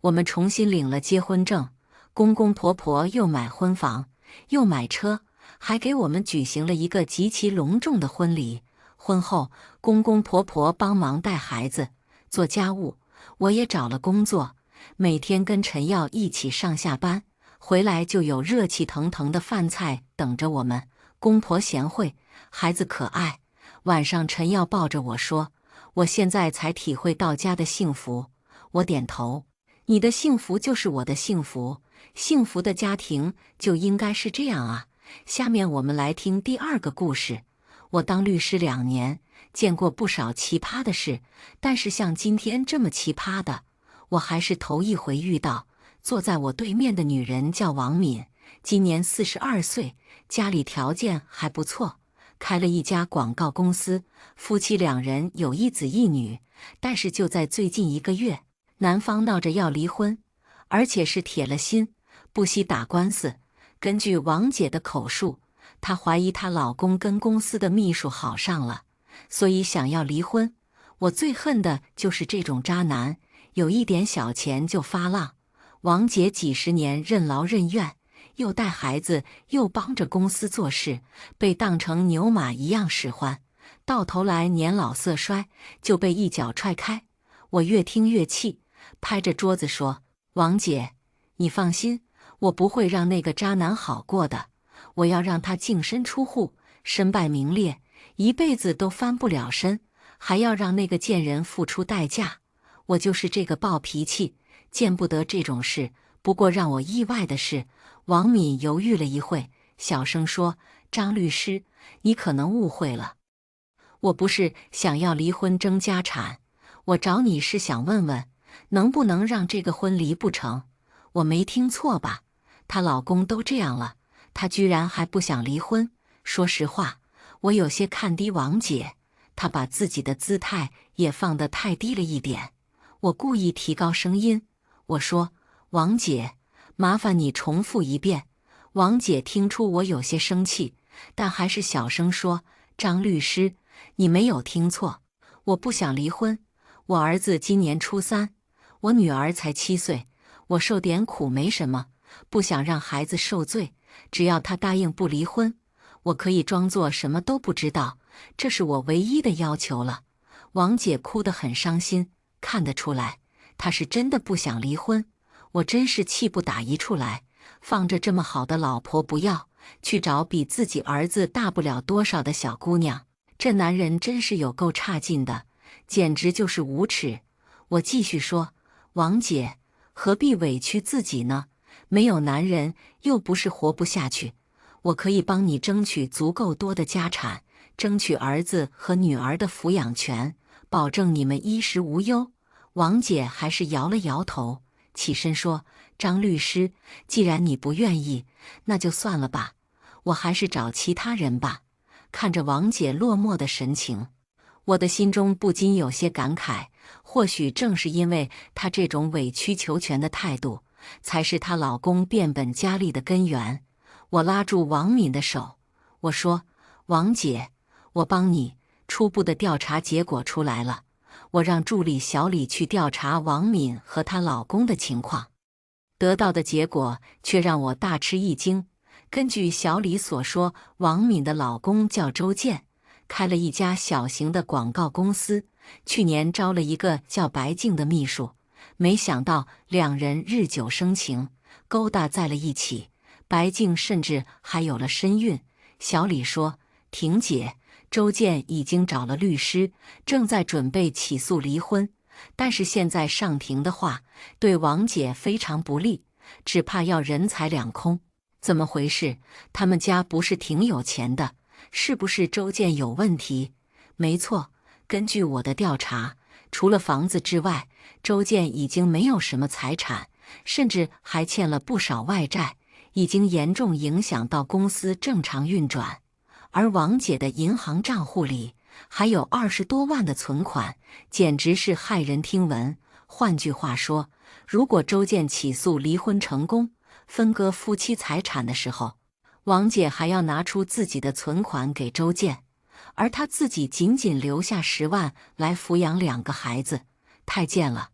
Speaker 1: 我们重新领了结婚证，公公婆婆又买婚房，又买车，还给我们举行了一个极其隆重的婚礼。婚后，公公婆婆帮忙带孩子做家务，我也找了工作，每天跟陈耀一起上下班，回来就有热气腾腾的饭菜等着我们。公婆贤惠，孩子可爱。晚上陈耀抱着我说：我现在才体会到家的幸福。我点头，你的幸福就是我的幸福，幸福的家庭就应该是这样啊。下面我们来听第2个故事。我当律师2年，见过不少奇葩的事，但是像今天这么奇葩的，我还是头一回遇到。坐在我对面的女人叫王敏，今年42岁，家里条件还不错，开了一家广告公司，夫妻2人有1子1女。但是就在最近1个月，男方闹着要离婚，而且是铁了心，不惜打官司。根据王姐的口述，她怀疑她老公跟公司的秘书好上了，所以想要离婚。我最恨的就是这种渣男，有一点小钱就发浪。王姐几十年任劳任怨，又带孩子，又帮着公司做事，被当成牛马一样使唤，到头来年老色衰，就被一脚踹开。我越听越气，拍着桌子说：王姐，你放心，我不会让那个渣男好过的，我要让他净身出户，身败名裂，一辈子都翻不了身，还要让那个贱人付出代价。我就是这个暴脾气，见不得这种事。不过让我意外的是，王敏犹豫了一会，小声说：张律师，你可能误会了，我不是想要离婚争家产，我找你是想问问，能不能让这个婚离不成？我没听错吧？她老公都这样了，她居然还不想离婚。说实话，我有些看低王姐，她把自己的姿态也放得太低了一点。我故意提高声音，我说：王姐，麻烦你重复一遍。王姐听出我有些生气，但还是小声说：张律师，你没有听错，我不想离婚。我儿子今年初3，我女儿才7岁，我受点苦没什么，不想让孩子受罪。只要他答应不离婚，我可以装作什么都不知道，这是我唯一的要求了。王姐哭得很伤心，看得出来，她是真的不想离婚。我真是气不打一处来，放着这么好的老婆不要，去找比自己儿子大不了多少的小姑娘，这男人真是有够差劲的，简直就是无耻。我继续说：王姐，何必委屈自己呢？没有男人又不是活不下去，我可以帮你争取足够多的家产，争取儿子和女儿的抚养权，保证你们衣食无忧。王姐还是摇了摇头，起身说：张律师，既然你不愿意，那就算了吧，我还是找其他人吧。看着王姐落寞的神情，我的心中不禁有些感慨，或许正是因为她这种委曲求全的态度，才是她老公变本加厉的根源。我拉住王敏的手，我说：“王姐，我帮你。初步的调查结果出来了，我让助理小李去调查王敏和她老公的情况。得到的结果却让我大吃一惊。根据小李所说，王敏的老公叫周建，开了一家小型的广告公司，去年招了一个叫白静的秘书。没想到两人日久生情，勾搭在了一起。白静甚至还有了身孕。小李说：“婷姐，周建已经找了律师，正在准备起诉离婚。但是现在上庭的话，对王姐非常不利，只怕要人财两空。怎么回事？他们家不是挺有钱的？是不是周建有问题？”没错，根据我的调查，除了房子之外，周建已经没有什么财产，甚至还欠了不少外债，已经严重影响到公司正常运转。而王姐的银行账户里还有20多万的存款，简直是骇人听闻。换句话说，如果周建起诉离婚成功，分割夫妻财产的时候，王姐还要拿出自己的存款给周建，而她自己仅仅留下10万来抚养2个孩子，太贱了！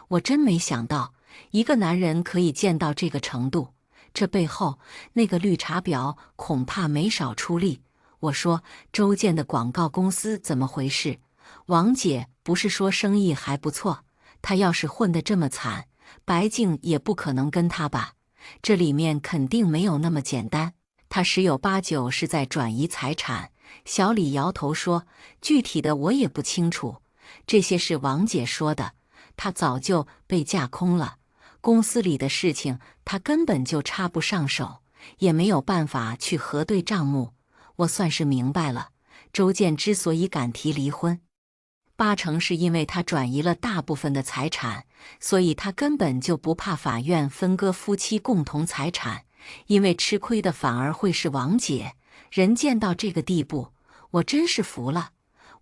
Speaker 1: 我真没想到，一个男人可以贱到这个程度。这背后，那个绿茶婊恐怕没少出力。我说：“周建的广告公司怎么回事？王姐不是说生意还不错？他要是混得这么惨，白静也不可能跟他吧？这里面肯定没有那么简单，他10有8九是在转移财产。”小李摇头说：“具体的我也不清楚，这些是王姐说的，她早就被架空了。公司里的事情她根本就插不上手，也没有办法去核对账目。我算是明白了，周建之所以敢提离婚，8成是因为他转移了大部分的财产，所以他根本就不怕法院分割夫妻共同财产，因为吃亏的反而会是王姐。人贱到这个地步，我真是服了。”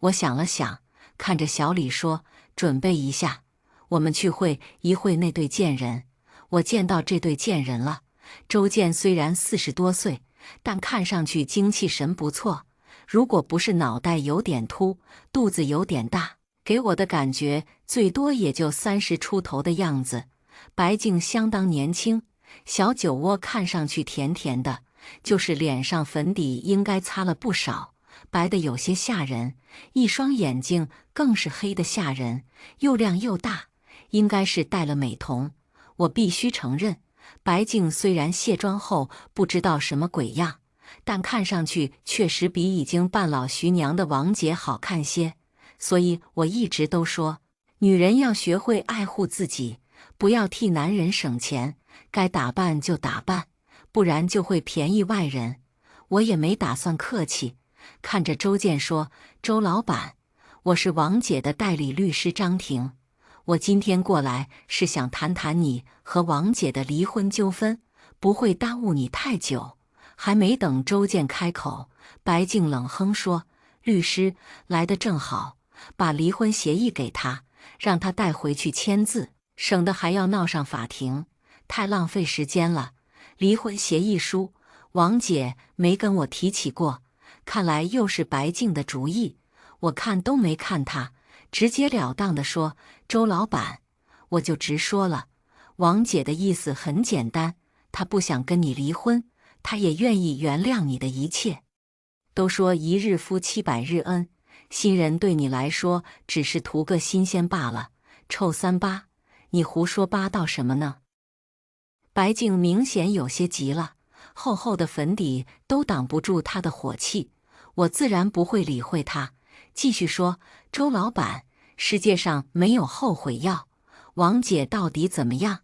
Speaker 1: 我想了想，看着小李说：“准备一下，我们去会一会那对贱人。”我见到这对贱人了。周建虽然40多岁，但看上去精气神不错。如果不是脑袋有点秃，肚子有点大，给我的感觉最多也就30出头的样子。白净相当年轻，小酒窝看上去甜甜的，就是脸上粉底应该擦了不少，白得有些吓人，一双眼睛更是黑得吓人，又亮又大，应该是戴了美瞳。我必须承认，白净虽然卸妆后不知道什么鬼样，但看上去确实比已经半老徐娘的王姐好看些。所以我一直都说，女人要学会爱护自己，不要替男人省钱，该打扮就打扮，不然就会便宜外人。我也没打算客气，看着周建说：“周老板，我是王姐的代理律师张婷，我今天过来是想谈谈你和王姐的离婚纠纷，不会耽误你太久。”还没等周建开口，白净冷哼说：“律师来得正好，把离婚协议给他，让他带回去签字，省得还要闹上法庭，太浪费时间了。离婚协议书，王姐没跟我提起过，看来又是白净的主意。”我看都没看他，直截了当地说：“周老板，我就直说了，王姐的意思很简单，她不想跟你离婚，她也愿意原谅你的一切。都说1日夫妻百日恩，新人对你来说只是图个新鲜罢了。臭38，你胡说八道什么呢？”白净明显有些急了，厚厚的粉底都挡不住她的火气。我自然不会理会她，继续说：“周老板，世界上没有后悔药，王姐到底怎么样，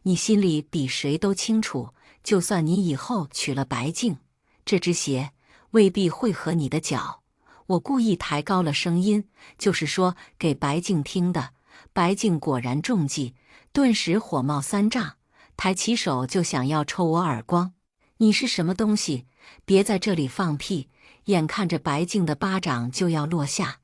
Speaker 1: 你心里比谁都清楚。就算你以后娶了白净，这只鞋未必会合你的脚。”我故意抬高了声音，就是说给白净听的。白净果然中计，顿时火冒3丈，抬起手就想要抽我耳光。“你是什么东西？别在这里放屁！”眼看着白净的巴掌就要落下，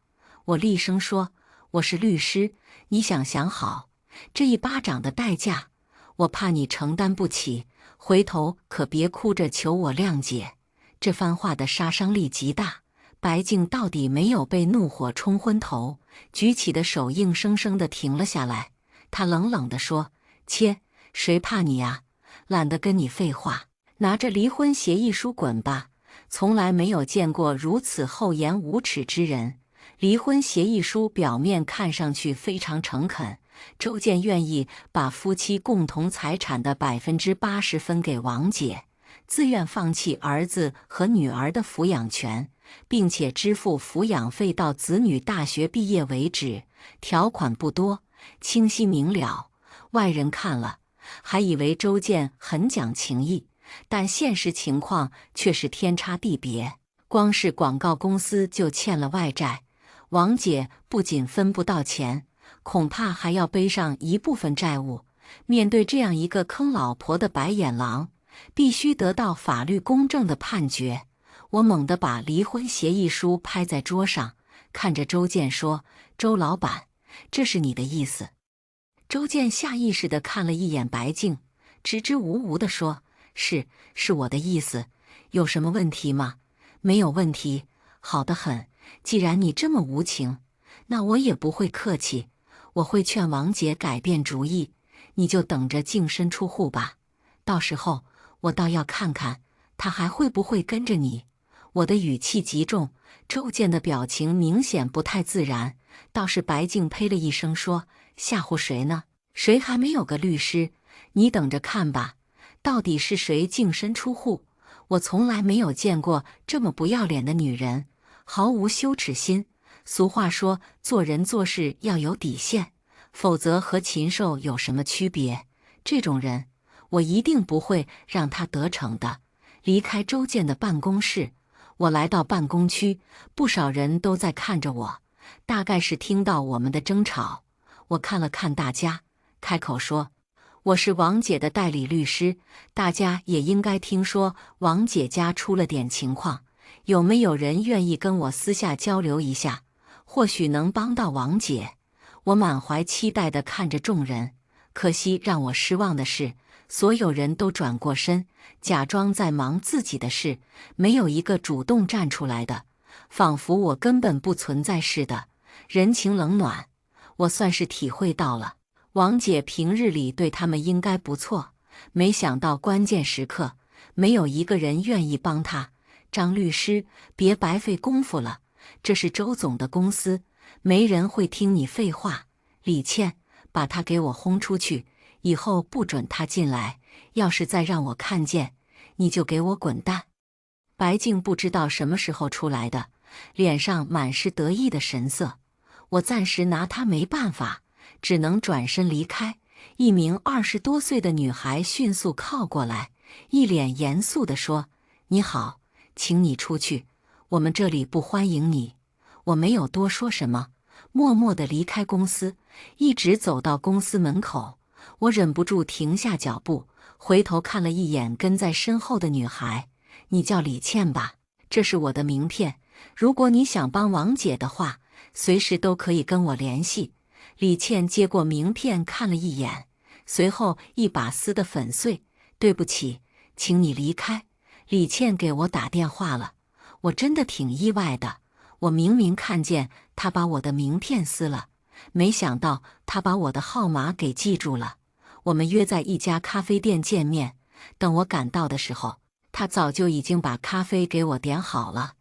Speaker 1: 我厉声说：“我是律师，你想好，这一巴掌的代价，我怕你承担不起，回头可别哭着求我谅解。”这番话的杀伤力极大，白净到底没有被怒火冲昏头，举起的手硬生生地停了下来。他冷冷地说：“切，谁怕你啊？懒得跟你废话，拿着离婚协议书滚吧！”从来没有见过如此厚颜无耻之人。离婚协议书表面看上去非常诚恳，周建愿意把夫妻共同财产的80%分给王姐，自愿放弃儿子和女儿的抚养权，并且支付抚养费到子女大学毕业为止。条款不多，清晰明了，外人看了还以为周建很讲情义，但现实情况却是天差地别。光是广告公司就欠了外债，王姐不仅分不到钱，恐怕还要背上一部分债务。面对这样一个坑老婆的白眼狼，必须得到法律公正的判决。我猛地把离婚协议书拍在桌上，看着周建说：“周老板，这是你的意思？”周建下意识地看了一眼白净，支支吾吾地说：“是我的意思，有什么问题吗？”“没有问题，好得很。既然你这么无情，那我也不会客气，我会劝王姐改变主意，你就等着净身出户吧。到时候我倒要看看她还会不会跟着你。”我的语气极重，周建的表情明显不太自然。倒是白净呸了一声说：“吓唬谁呢？谁还没有个律师？你等着看吧，到底是谁净身出户？我从来没有见过这么不要脸的女人，毫无羞耻心。俗话说，做人做事要有底线，否则和禽兽有什么区别？这种人，我一定不会让他得逞的。”离开周建的办公室，我来到办公区，不少人都在看着我，大概是听到我们的争吵。我看了看大家，开口说：“我是王姐的代理律师，大家也应该听说王姐家出了点情况，有没有人愿意跟我私下交流一下？或许能帮到王姐。”我满怀期待地看着众人，可惜让我失望的是，所有人都转过身，假装在忙自己的事，没有一个主动站出来的，仿佛我根本不存在似的。人情冷暖，我算是体会到了。王姐平日里对他们应该不错，没想到关键时刻，没有一个人愿意帮她。张律师，别白费功夫了，这是周总的公司，没人会听你废话。李倩，把她给我轰出去，以后不准她进来，要是再让我看见，你就给我滚蛋。白净不知道什么时候出来的，脸上满是得意的神色。我暂时拿她没办法，只能转身离开。一名20多岁的女孩迅速靠过来，一脸严肃地说：“你好，请你出去，我们这里不欢迎你。”我没有多说什么，默默地离开公司，一直走到公司门口，我忍不住停下脚步，回头看了一眼跟在身后的女孩：“你叫李倩吧，这是我的名片，如果你想帮王姐的话，随时都可以跟我联系。”李倩接过名片看了一眼，随后一把撕得粉碎。“对不起，请你离开。”李倩给我打电话了，我真的挺意外的。我明明看见她把我的名片撕了，没想到她把我的号码给记住了。我们约在一家咖啡店见面，等我赶到的时候，她早就已经把咖啡给我点好了。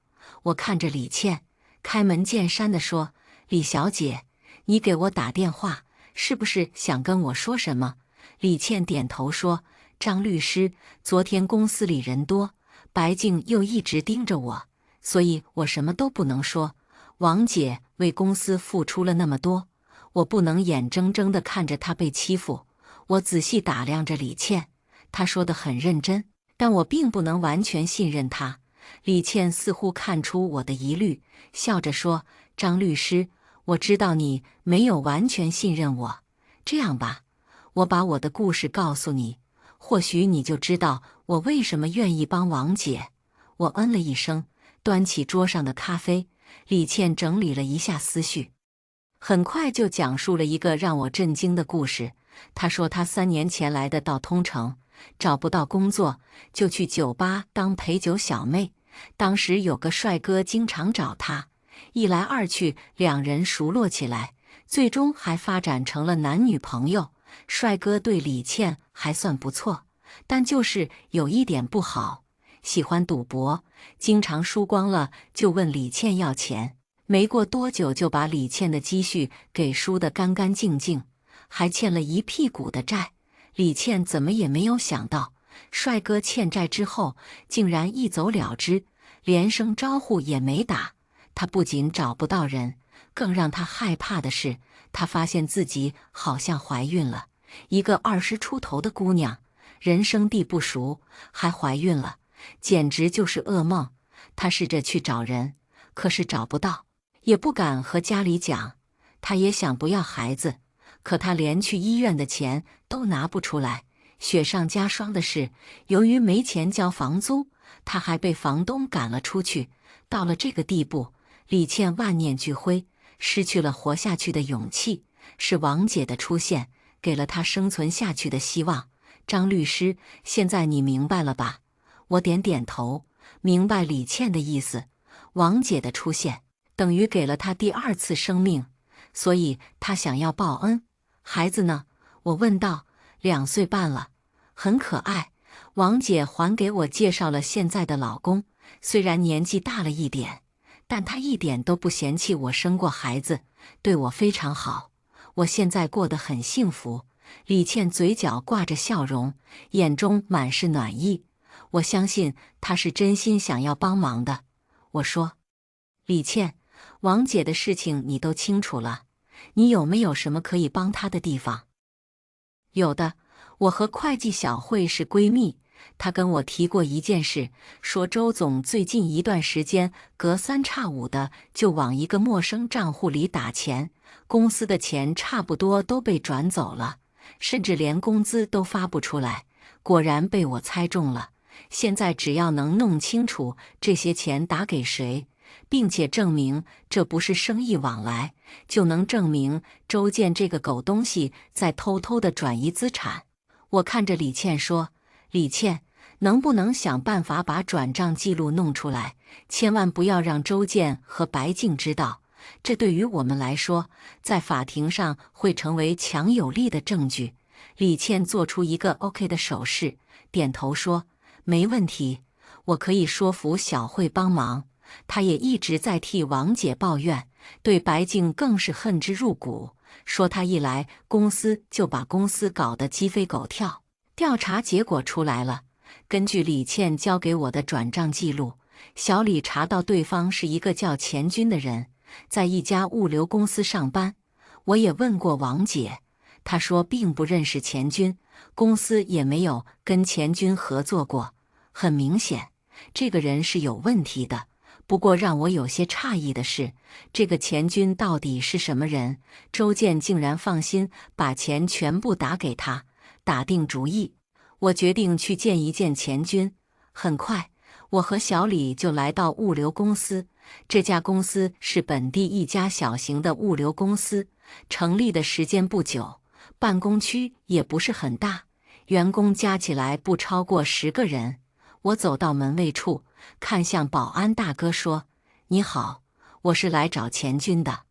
Speaker 1: 我看着李倩，开门见山地说：“李小姐，你给我打电话，是不是想跟我说什么？”李倩点头说：“张律师，昨天公司里人多，白净又一直盯着我，所以我什么都不能说。王姐为公司付出了那么多，我不能眼睁睁地看着她被欺负。”我仔细打量着李倩，她说得很认真，但我并不能完全信任她。李倩似乎看出我的疑虑，笑着说：“张律师，我知道你没有完全信任我。这样吧，我把我的故事告诉你，或许你就知道我为什么愿意帮王姐。”我嗯了一声，端起桌上的咖啡。李倩整理了一下思绪：“很快就讲述了一个让我震惊的故事。他说他3年前来的到通城，找不到工作，就去酒吧当陪酒小妹。当时有个帅哥经常找他，一来二去，两人熟络起来，最终还发展成了男女朋友。帅哥对李倩还算不错，但就是有一点不好，喜欢赌博，经常输光了就问李倩要钱。没过多久就把李倩的积蓄给输得干干净净，还欠了一屁股的债。李倩怎么也没有想到，帅哥欠债之后竟然一走了之，连声招呼也没打。他不仅找不到人，更让他害怕的是，他发现自己好像怀孕了。一个20出头的姑娘，人生地不熟，还怀孕了，简直就是噩梦。他试着去找人，可是找不到，也不敢和家里讲。他也想不要孩子，可他连去医院的钱都拿不出来。雪上加霜的是，由于没钱交房租，他还被房东赶了出去。到了这个地步，李倩万念俱灰，失去了活下去的勇气。是王姐的出现，给了她生存下去的希望。张律师，现在你明白了吧？我点点头，明白李倩的意思。王姐的出现，等于给了她第2次生命，所以她想要报恩。孩子呢？我问道。2岁半了，很可爱。王姐还给我介绍了现在的老公，虽然年纪大了一点，但他一点都不嫌弃我生过孩子，对我非常好。我现在过得很幸福。李倩嘴角挂着笑容，眼中满是暖意。我相信她是真心想要帮忙的。我说，李倩，王姐的事情你都清楚了，你有没有什么可以帮她的地方？有的，我和会计小慧是闺蜜，她跟我提过一件事，说周总最近一段时间隔3差5的就往一个陌生账户里打钱，公司的钱差不多都被转走了，甚至连工资都发不出来。果然被我猜中了，现在只要能弄清楚这些钱打给谁，并且证明这不是生意往来，就能证明周建这个狗东西在偷偷的转移资产。我看着李倩说，李倩，能不能想办法把转账记录弄出来，千万不要让周建和白静知道，这对于我们来说，在法庭上会成为强有力的证据。李倩做出一个 OK 的手势，点头说，没问题，我可以说服小慧帮忙。她也一直在替王姐抱怨，对白静更是恨之入骨，说她一来公司就把公司搞得鸡飞狗跳。调查结果出来了，根据李倩交给我的转账记录，小李查到对方是一个叫钱军的人，在一家物流公司上班。我也问过王姐，她说并不认识钱军，公司也没有跟钱军合作过。很明显，这个人是有问题的。不过让我有些诧异的是，这个钱军到底是什么人？周建竟然放心把钱全部打给他。打定主意，我决定去见一见钱军。很快，我和小李就来到物流公司。这家公司是本地一家小型的物流公司，成立的时间不久，办公区也不是很大，员工加起来不超过10个人。我走到门卫处，看向保安大哥说，你好，我是来找钱军的，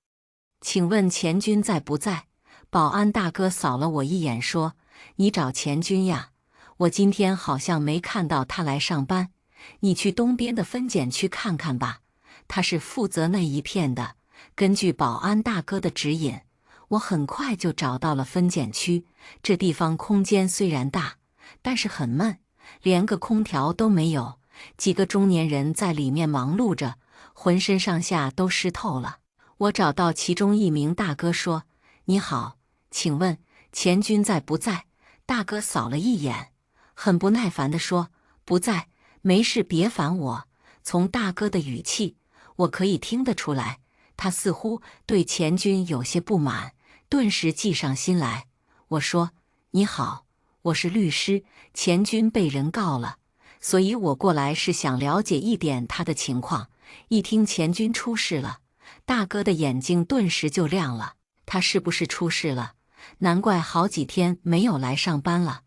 Speaker 1: 请问钱军在不在？保安大哥扫了我一眼说，你找钱军呀？我今天好像没看到他来上班，你去东边的分拣区看看吧，他是负责那一片的。根据保安大哥的指引，我很快就找到了分拣区。这地方空间虽然大，但是很闷，连个空调都没有。几个中年人在里面忙碌着，浑身上下都湿透了。我找到其中一名大哥说，你好，请问钱军在不在？大哥扫了一眼，很不耐烦地说，不在，没事别烦我。从大哥的语气，我可以听得出来，他似乎对钱军有些不满，顿时计上心来。我说，你好，我是律师，钱军被人告了，所以我过来是想了解一点他的情况。一听钱军出事了，大哥的眼睛顿时就亮了。他是不是出事了？难怪好几天没有来上班了。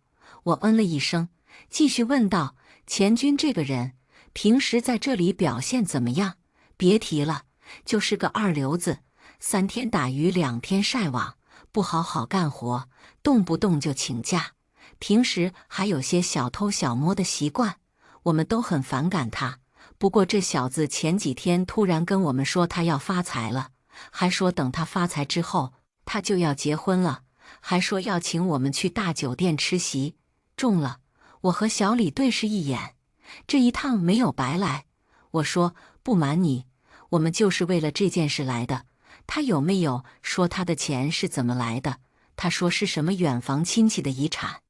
Speaker 1: 我嗯了一声，继续问道：钱军这个人，平时在这里表现怎么样？别提了，就是个二流子，3天打鱼2天晒网，不好好干活，动不动就请假。平时还有些小偷小摸的习惯，我们都很反感他。不过这小子前几天突然跟我们说他要发财了，还说等他发财之后，他就要结婚了，还说要请我们去大酒店吃席。中了！我和小李对视一眼，这一趟没有白来。我说不瞒你，我们就是为了这件事来的。他有没有说他的钱是怎么来的？他说是什么远房亲戚的遗产，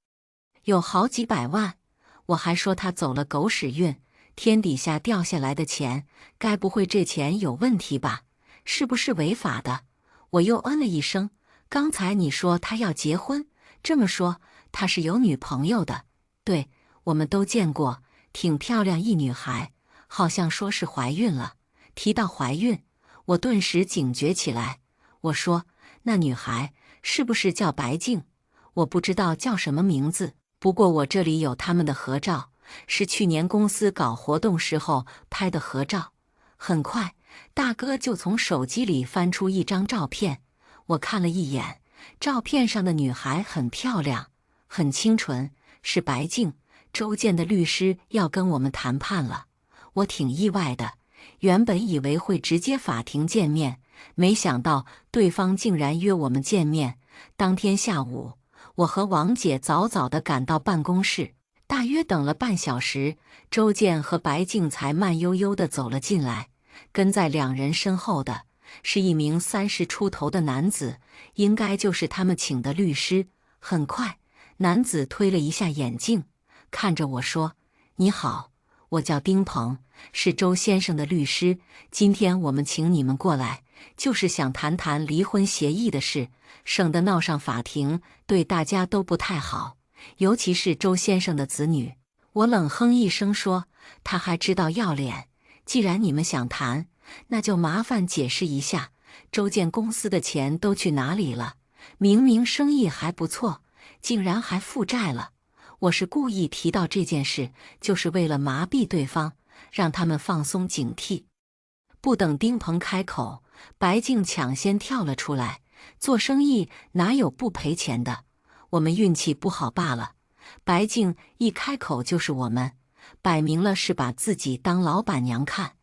Speaker 1: 有好几百万。我还说他走了狗屎运，天底下掉下来的钱，该不会这钱有问题吧？是不是违法的？我又嗯了一声。刚才你说他要结婚，这么说他是有女朋友的？对，我们都见过，挺漂亮一女孩，好像说是怀孕了。提到怀孕，我顿时警觉起来。我说那女孩是不是叫白静？我不知道叫什么名字，不过我这里有他们的合照，是去年公司搞活动时候拍的合照。很快，大哥就从手机里翻出一张照片，我看了一眼，照片上的女孩很漂亮，很清纯，是白静。周建的律师要跟我们谈判了，我挺意外的。原本以为会直接法庭见面，没想到对方竟然约我们见面。当天下午，我和王姐早早地赶到办公室，大约等了半小时，周建和白静才慢悠悠地走了进来。跟在两人身后的是一名30出头的男子，应该就是他们请的律师。很快，男子推了一下眼镜，看着我说：你好，我叫丁鹏，是周先生的律师。今天我们请你们过来，就是想谈谈离婚协议的事，省得闹上法庭，对大家都不太好，尤其是周先生的子女。我冷哼一声说：他还知道要脸。既然你们想谈，那就麻烦解释一下，周建公司的钱都去哪里了？明明生意还不错，竟然还负债了。我是故意提到这件事，就是为了麻痹对方，让他们放松警惕。不等丁鹏开口，白静抢先跳了出来：做生意哪有不赔钱的？我们运气不好罢了。白静一开口就是我们，摆明了是把自己当老板娘看。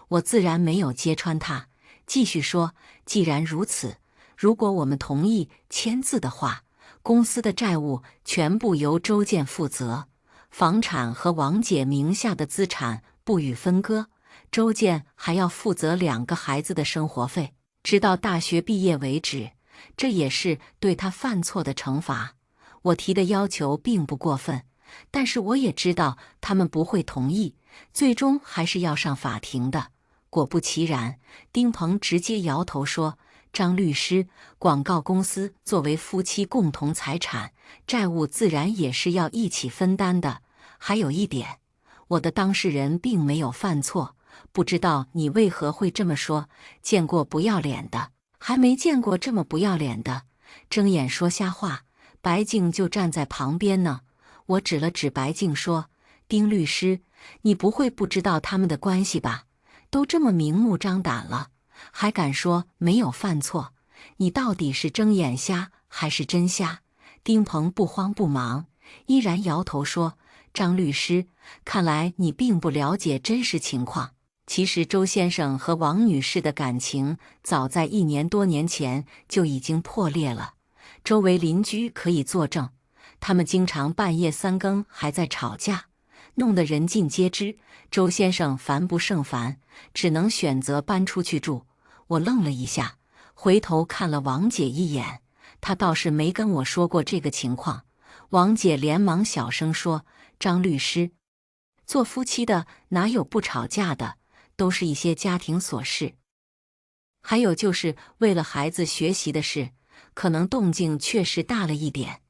Speaker 1: 我自然没有揭穿他，继续说：既然如此，如果我们同意签字的话，公司的债务全部由周建负责，房产和王姐名下的资产不予分割，周建还要负责2个孩子的生活费，直到大学毕业为止。这也是对他犯错的惩罚。我提的要求并不过分，但是我也知道他们不会同意，最终还是要上法庭的。果不其然，丁鹏直接摇头说：张律师，广告公司作为夫妻共同财产，债务自然也是要一起分担的。还有一点，我的当事人并没有犯错，不知道你为何会这么说？见过不要脸的，还没见过这么不要脸的。睁眼说瞎话。白静就站在旁边呢。我指了指白静说：丁律师，你不会不知道他们的关系吧？都这么明目张胆了，还敢说没有犯错？你到底是睁眼瞎还是真瞎？丁鹏不慌不忙，依然摇头说：张律师，看来你并不了解真实情况。其实周先生和王女士的感情早在1年多年前就已经破裂了，周围邻居可以作证，他们经常半夜3更还在吵架，弄得人尽皆知。周先生烦不胜烦，只能选择搬出去住。我愣了一下，回头看了王姐一眼，她倒是没跟我说过这个情况。王姐连忙小声说：张律师，做夫妻的哪有不吵架的，都是一些家庭琐事，还有就是为了孩子学习的事，可能动静确实大了一点，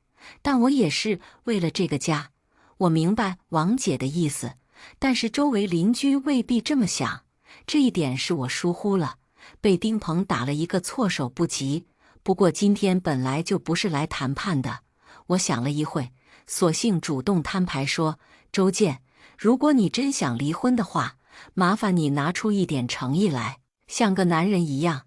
Speaker 1: 但我也是为了这个家。我明白王姐的意思，但是周围邻居未必这么想，这一点是我疏忽了，被丁鹏打了一个措手不及。不过今天本来就不是来谈判的。我想了一会，索性主动摊牌说：周建，如果你真想离婚的话，麻烦你拿出一点诚意来，像个男人一样。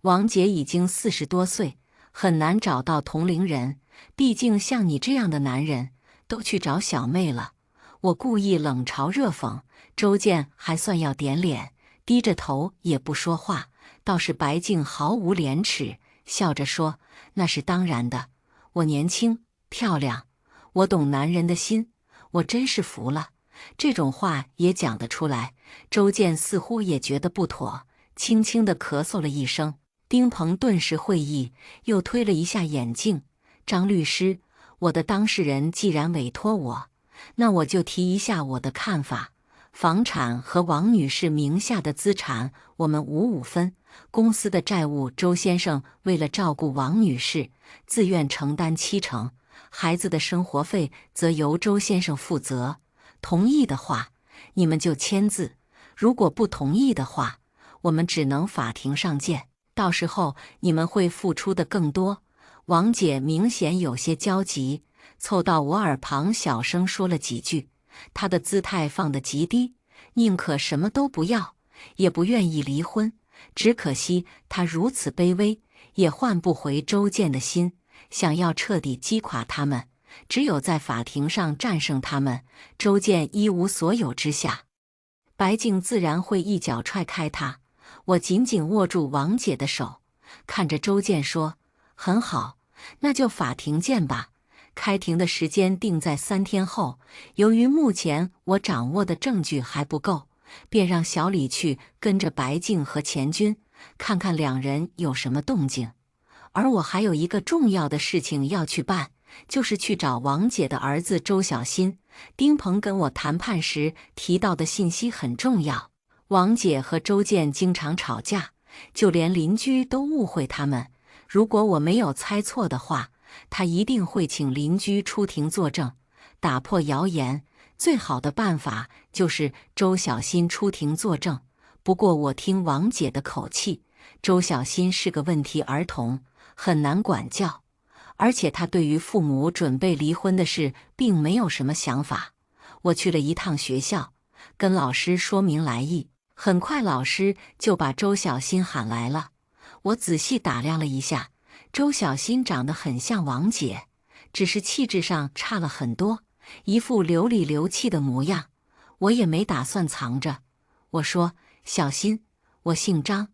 Speaker 1: 王姐已经40多岁，很难找到同龄人，毕竟像你这样的男人都去找小妹了。我故意冷嘲热讽，周建还算要点脸，低着头也不说话。倒是白净毫无廉耻，笑着说：那是当然的，我年轻漂亮，我懂男人的心，我真是服了。这种话也讲得出来。周建似乎也觉得不妥，轻轻地咳嗽了一声。丁鹏顿时会意，又推了一下眼镜。张律师，我的当事人既然委托我，那我就提一下我的看法。房产和王女士名下的资产我们5-5分，公司的债务周先生为了照顾王女士，自愿承担70%，孩子的生活费则由周先生负责。同意的话，你们就签字；如果不同意的话，我们只能法庭上见。到时候你们会付出的更多。王姐明显有些焦急，凑到我耳旁小声说了几句。她的姿态放得极低，宁可什么都不要，也不愿意离婚。只可惜她如此卑微，也换不回周建的心。想要彻底击垮他们，只有在法庭上战胜他们。周建一无所有之下，白净自然会一脚踹开他。我紧紧握住王姐的手，看着周建说：很好，那就法庭见吧。开庭的时间定在3天后。由于目前我掌握的证据还不够，便让小李去跟着白净和钱军，看看两人有什么动静。而我还有一个重要的事情要去办，就是去找王姐的儿子周小新。丁鹏跟我谈判时提到的信息很重要。王姐和周建经常吵架，就连邻居都误会他们。如果我没有猜错的话，他一定会请邻居出庭作证，打破谣言。最好的办法就是周小新出庭作证。不过我听王姐的口气，周小新是个问题儿童，很难管教，而且他对于父母准备离婚的事并没有什么想法。我去了一趟学校，跟老师说明来意，很快老师就把周小新喊来了。我仔细打量了一下，周小新长得很像王姐，只是气质上差了很多，一副流里流气的模样。我也没打算藏着，我说：小新，我姓张，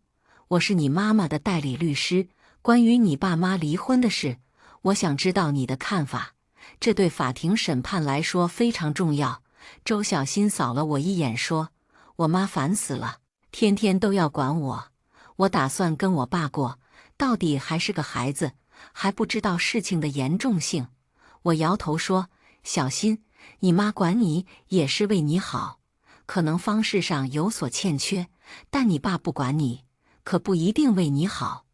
Speaker 1: 我是你妈妈的代理律师，关于你爸妈离婚的事，我想知道你的看法，这对法庭审判来说非常重要。周小新扫了我一眼说：我妈烦死了，天天都要管我，我打算跟我爸过，到底还是个孩子，还不知道事情的严重性。我摇头说：小新，你妈管你也是为你好，可能方式上有所欠缺，但你爸不管你，可不一定为你好。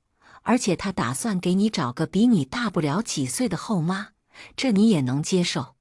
Speaker 1: 而且他打算给你找个比你大不了几岁的后妈，这你也能接受？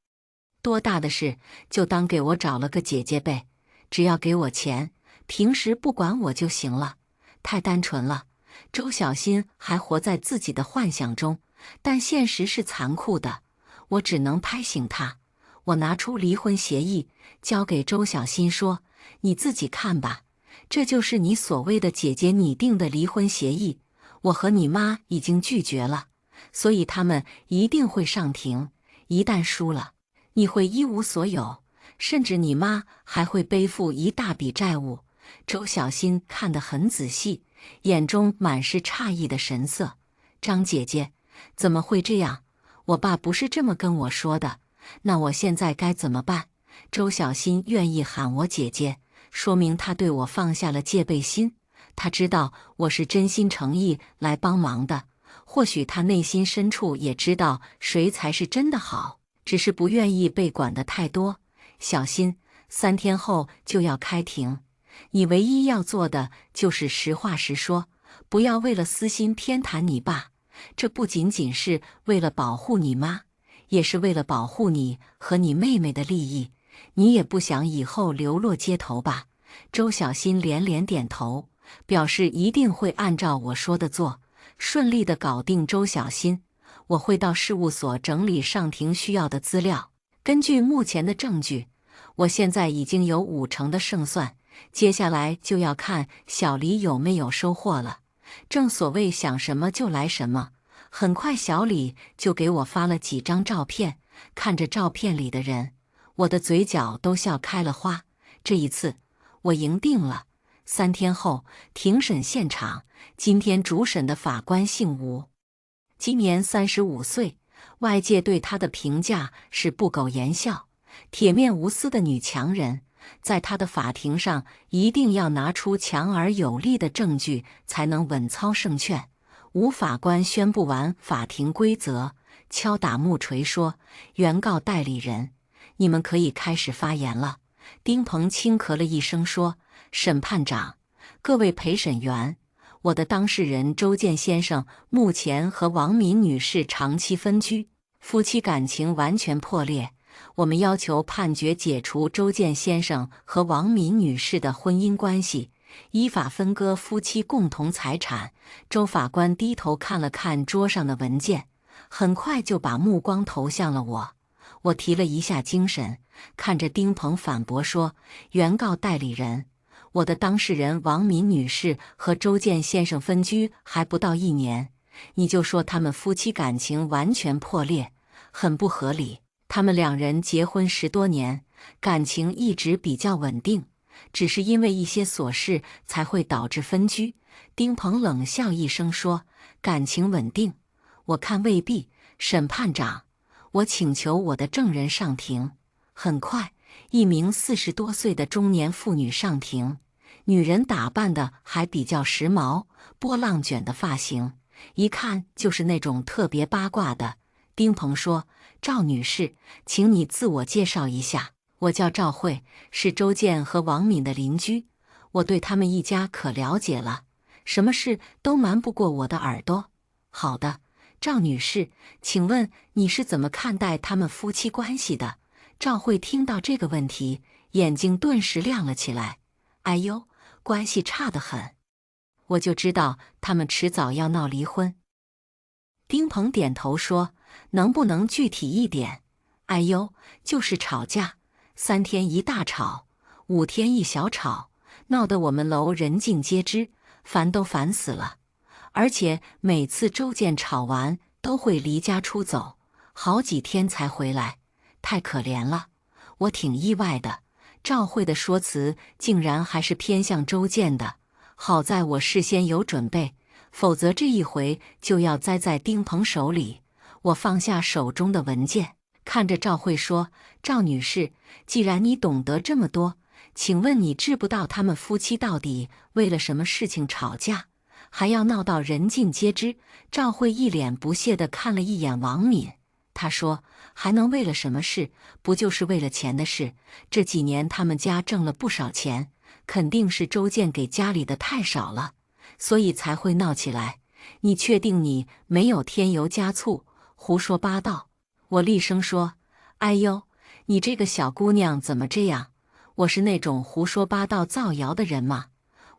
Speaker 1: 多大的事，就当给我找了个姐姐呗，只要给我钱，平时不管我就行了。太单纯了。周小新还活在自己的幻想中，但现实是残酷的，我只能拍醒他。我拿出离婚协议，交给周小新说：你自己看吧，这就是你所谓的姐姐拟定的离婚协议。我和你妈已经拒绝了，所以他们一定会上庭。一旦输了，你会一无所有，甚至你妈还会背负一大笔债务。周小新看得很仔细，眼中满是诧异的神色。张姐姐，怎么会这样？我爸不是这么跟我说的，那我现在该怎么办？周小新愿意喊我姐姐，说明他对我放下了戒备心。他知道我是真心诚意来帮忙的，或许他内心深处也知道谁才是真的好，只是不愿意被管得太多。小新，3天后就要开庭，你唯一要做的就是实话实说，不要为了私心偏袒你爸。这不仅仅是为了保护你妈，也是为了保护你和你妹妹的利益。你也不想以后流落街头吧？周小新连连点头，表示一定会按照我说的做。顺利地搞定周小新。我会到事务所整理上庭需要的资料。根据目前的证据，我现在已经有50%的胜算，接下来就要看小李有没有收获了。正所谓想什么就来什么，很快小李就给我发了几张照片。看着照片里的人，我的嘴角都笑开了花。这一次，我赢定了。3天后，庭审现场，今天主审的法官姓吴，今年35岁，外界对他的评价是不苟言笑、铁面无私的女强人。在他的法庭上，一定要拿出强而有力的证据，才能稳操胜券。吴法官宣布完法庭规则，敲打木锤说：“原告代理人，你们可以开始发言了。”丁鹏轻咳了一声说：“审判长，各位陪审员，我的当事人周建先生目前和王敏女士长期分居，夫妻感情完全破裂。我们要求判决解除周建先生和王敏女士的婚姻关系，依法分割夫妻共同财产。”周法官低头看了看桌上的文件，很快就把目光投向了我。我提了一下精神，看着丁鹏反驳说：“原告代理人，我的当事人王敏女士和周建先生分居还不到1年，你就说他们夫妻感情完全破裂，很不合理。他们2人结婚10多年，感情一直比较稳定，只是因为一些琐事才会导致分居。”丁鹏冷笑一声说：“感情稳定？我看未必。审判长，我请求我的证人上庭。”很快，一名40多岁的中年妇女上庭，女人打扮的还比较时髦，波浪卷的发型，一看就是那种特别八卦的。丁鹏说：“赵女士，请你自我介绍一下。”“我叫赵慧，是周建和王敏的邻居，我对他们一家可了解了，什么事都瞒不过我的耳朵。”“好的，赵女士，请问你是怎么看待他们夫妻关系的？”赵慧听到这个问题，眼睛顿时亮了起来。“哎呦，关系差得很，我就知道他们迟早要闹离婚。”丁鹏点头说：“能不能具体一点？”“哎呦，就是吵架，3天一大吵，5天一小吵，闹得我们楼人尽皆知，烦都烦死了。而且每次周建吵完都会离家出走，好几天才回来，太可怜了。”我挺意外的，赵慧的说辞竟然还是偏向周建的。好在我事先有准备，否则这一回就要栽在丁鹏手里。我放下手中的文件，看着赵慧说：“赵女士，既然你懂得这么多，请问你知不道他们夫妻到底为了什么事情吵架，还要闹到人尽皆知？”赵慧一脸不屑地看了一眼王敏，她说：“还能为了什么事？不就是为了钱的事？这几年他们家挣了不少钱，肯定是周建给家里的太少了，所以才会闹起来。你确定你没有添油加醋，胡说八道？”我厉声说：“哎呦，你这个小姑娘怎么这样？我是那种胡说八道造谣的人吗？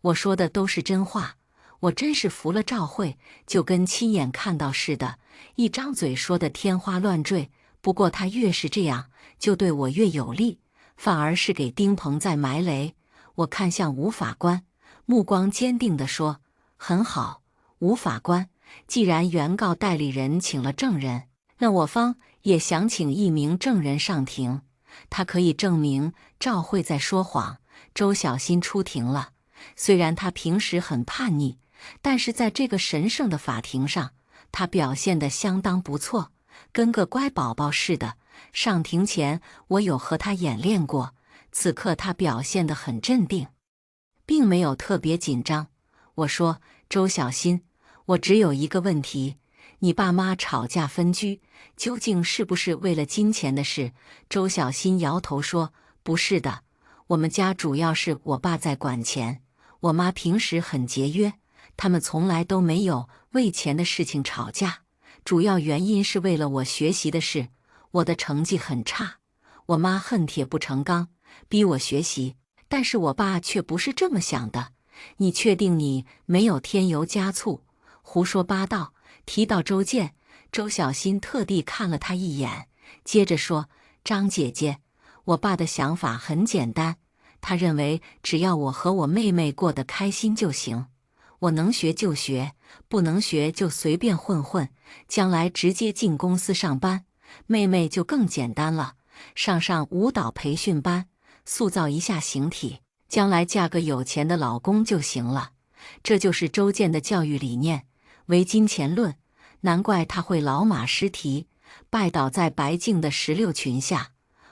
Speaker 1: 我说的都是真话。”我真是服了赵慧，就跟亲眼看到似的，一张嘴说的天花乱坠。不过她越是这样，就对我越有利，反而是给丁鹏在埋雷。我看向吴法官，目光坚定地说：“很好，吴法官，既然原告代理人请了证人，那我方也想请一名证人上庭，他可以证明赵慧在说谎。”周小新出庭了，虽然他平时很叛逆，但是在这个神圣的法庭上，他表现得相当不错，跟个乖宝宝似的。上庭前，我有和他演练过，此刻他表现得很镇定，并没有特别紧张。我说：“周小新，我只有一个问题，你爸妈吵架分居，究竟是不是为了金钱的事？”周小新摇头说：“不是的，我们家主要是我爸在管钱，我妈平时很节约。他们从来都没有为钱的事情吵架，主要原因是为了我学习的事。我的成绩很差，我妈恨铁不成钢，逼我学习，但是我爸却不是这么想的。你确定你没有添油加醋，胡说八道。提到周建，周小新特地看了他一眼，接着说：“张姐姐，我爸的想法很简单，他认为只要我和我妹妹过得开心就行。我能学就学，不能学就随便混混，将来直接进公司上班。妹妹就更简单了，上舞蹈培训班，塑造一下形体，将来嫁个有钱的老公就行了。”这就是周建的教育理念，唯金钱论，难怪他会老马失蹄，拜倒在白净的石榴裙下。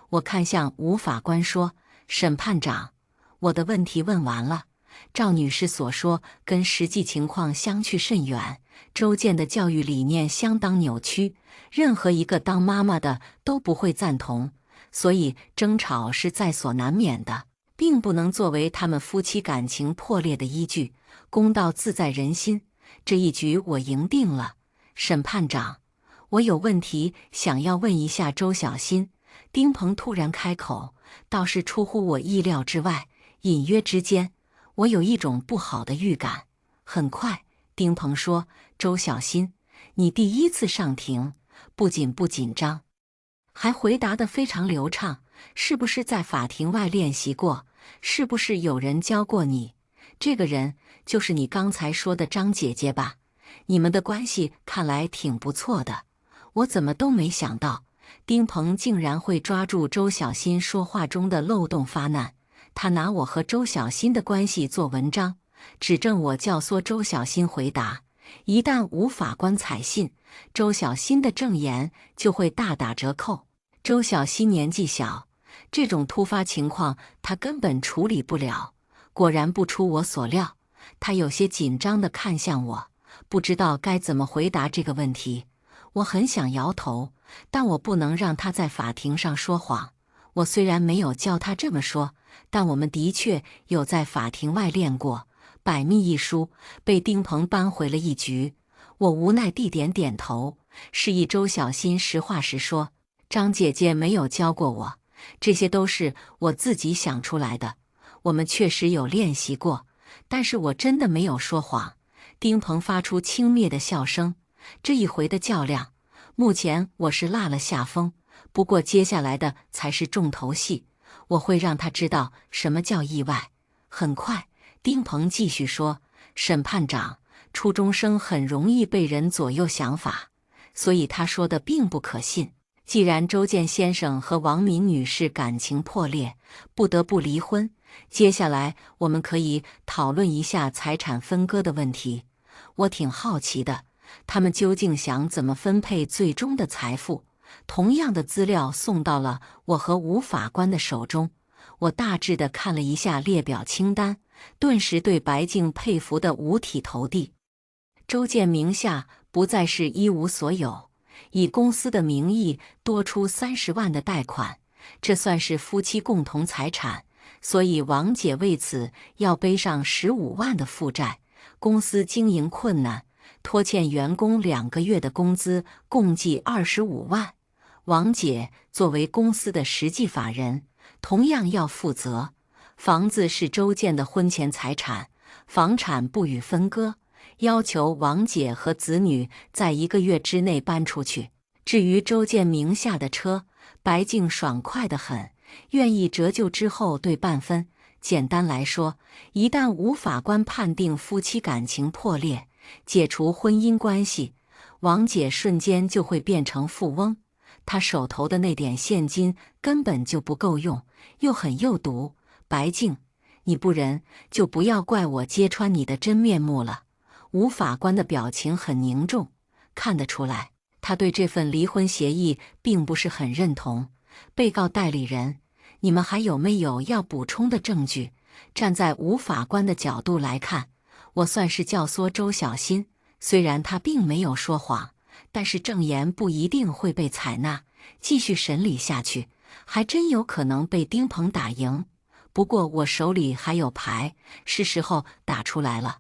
Speaker 1: 我看向吴法官说：“审判长，我的问题问完了。赵女士所说跟实际情况相去甚远，周建的教育理念相当扭曲，任何一个当妈妈的都不会赞同，所以争吵是在所难免的，并不能作为他们夫妻感情破裂的依据。公道自在人心，这一局我赢定了。审判长，我有问题想要问一下周小新。”丁鹏突然开口，倒是出乎我意料之外，隐约之间，我有一种不好的预感。很快，丁鹏说：“周小新，你第一次上庭，不仅不紧张，还回答得非常流畅，是不是在法庭外练习过？是不是有人教过你？这个人就是你刚才说的张姐姐吧？你们的关系看来挺不错的。”我怎么都没想到，丁鹏竟然会抓住周小新说话中的漏洞发难。他拿我和周小新的关系做文章，指证我教唆周小新回答。一旦吴法官采信，周小新的证言就会大打折扣。周小新年纪小，这种突发情况他根本处理不了。果然不出我所料，他有些紧张地看向我，不知道该怎么回答这个问题。我很想摇头，但我不能让他在法庭上说谎。我虽然没有教他这么说，但我们的确有在法庭外练过。百密一疏，被丁鹏扳回了一局。我无奈地点点头，示意周小新实话实说：“张姐姐没有教过我，这些都是我自己想出来的。我们确实有练习过，但是我真的没有说谎。”丁鹏发出轻蔑的笑声。这一回的较量，目前我是落了下风，不过接下来的才是重头戏，我会让他知道什么叫意外。很快，丁鹏继续说：“审判长，初中生很容易被人左右想法，所以他说的并不可信。既然周建先生和王敏女士感情破裂，不得不离婚，接下来我们可以讨论一下财产分割的问题。我挺好奇的，他们究竟想怎么分配最终的财富？”同样的资料送到了我和吴法官的手中，我大致地看了一下列表清单，顿时对白净佩服得五体投地。周建名下不再是一无所有，以公司的名义多出30万的贷款，这算是夫妻共同财产，所以王姐为此要背上15万的负债。公司经营困难，拖欠员工2个月的工资，共计25万。王姐作为公司的实际法人，同样要负责。房子是周建的婚前财产，房产不予分割，要求王姐和子女在1个月之内搬出去。至于周建名下的车，白净爽快得很，愿意折旧之后对半分。简单来说，一旦吴法官判定夫妻感情破裂，解除婚姻关系，王姐瞬间就会变成富翁。她手头的那点现金根本就不够用，又狠又毒。白净，你不仁，就不要怪我揭穿你的真面目了。吴法官的表情很凝重，看得出来，他对这份离婚协议并不是很认同。被告代理人，你们还有没有要补充的证据？站在吴法官的角度来看，我算是教唆周小新，虽然他并没有说谎，但是证言不一定会被采纳。继续审理下去，还真有可能被丁鹏打赢。不过我手里还有牌，是时候打出来了。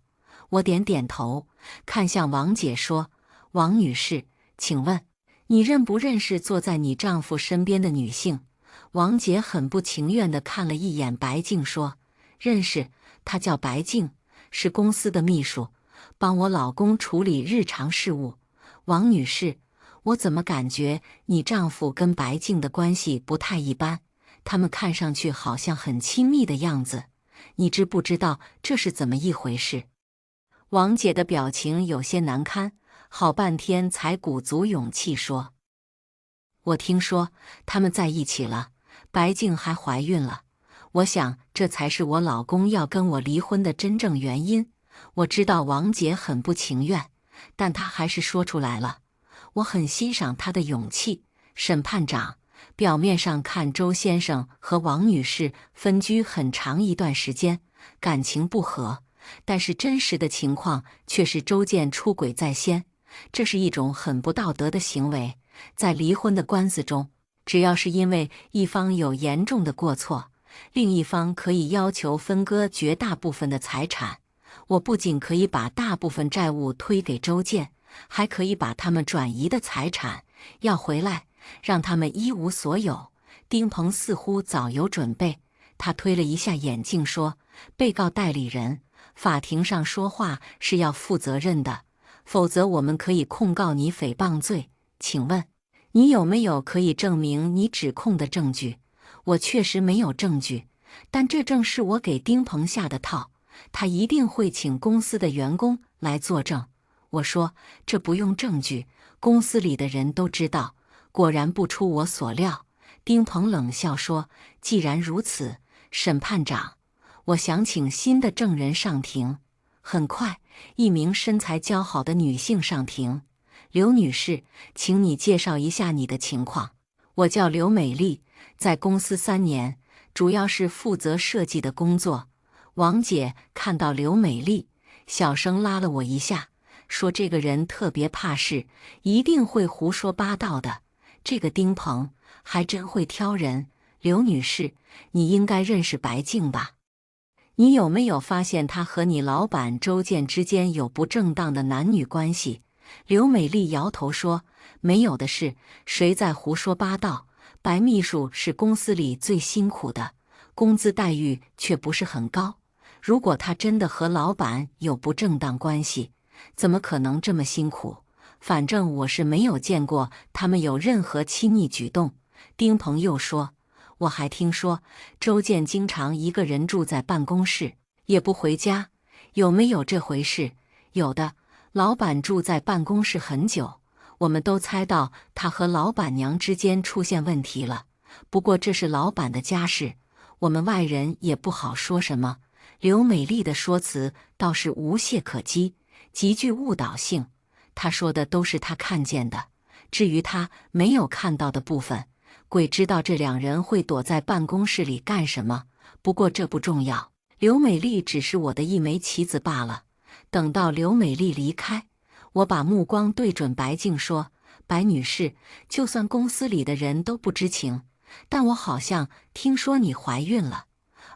Speaker 1: 我点点头，看向王姐说：“王女士，请问你认不认识坐在你丈夫身边的女性？”王姐很不情愿地看了一眼白净，说：“认识，她叫白净，是公司的秘书。帮我老公处理日常事务。王女士，我怎么感觉你丈夫跟白静的关系不太一般？他们看上去好像很亲密的样子，你知不知道这是怎么一回事？”王姐的表情有些难堪，好半天才鼓足勇气说：“我听说他们在一起了，白静还怀孕了。我想这才是我老公要跟我离婚的真正原因。”我知道王姐很不情愿，但她还是说出来了。我很欣赏她的勇气。审判长，表面上看周先生和王女士分居很长一段时间，感情不和，但是真实的情况却是周建出轨在先，这是一种很不道德的行为。在离婚的官司中，只要是因为一方有严重的过错，另一方可以要求分割绝大部分的财产。我不仅可以把大部分债务推给周建，还可以把他们转移的财产要回来，让他们一无所有。丁鹏似乎早有准备，他推了一下眼镜说：“被告代理人，法庭上说话是要负责任的，否则我们可以控告你诽谤罪。请问，你有没有可以证明你指控的证据？”我确实没有证据，但这正是我给丁鹏下的套。他一定会请公司的员工来作证。我说：“这不用证据，公司里的人都知道。”果然不出我所料，丁鹏冷笑说：“既然如此，审判长，我想请新的证人上庭。”很快，一名身材姣好的女性上庭。“刘女士，请你介绍一下你的情况。”“我叫刘美丽，在公司3年，主要是负责设计的工作。”王姐看到刘美丽，小声拉了我一下，说：“这个人特别怕事，一定会胡说八道的。这个丁鹏还真会挑人。刘女士，你应该认识白静吧？你有没有发现他和你老板周建之间有不正当的男女关系？”刘美丽摇头说：“没有的事，谁在胡说八道？白秘书是公司里最辛苦的，工资待遇却不是很高。如果他真的和老板有不正当关系，怎么可能这么辛苦？反正我是没有见过他们有任何亲密举动。”丁鹏又说：“我还听说周建经常一个人住在办公室，也不回家，有没有这回事？”“有的，老板住在办公室很久，我们都猜到他和老板娘之间出现问题了。不过这是老板的家事，我们外人也不好说什么。”刘美丽的说辞倒是无懈可击，极具误导性。她说的都是她看见的，至于她没有看到的部分，鬼知道这两人会躲在办公室里干什么。不过这不重要，刘美丽只是我的一枚棋子罢了。等到刘美丽离开，我把目光对准白静说：“白女士，就算公司里的人都不知情，但我好像听说你怀孕了。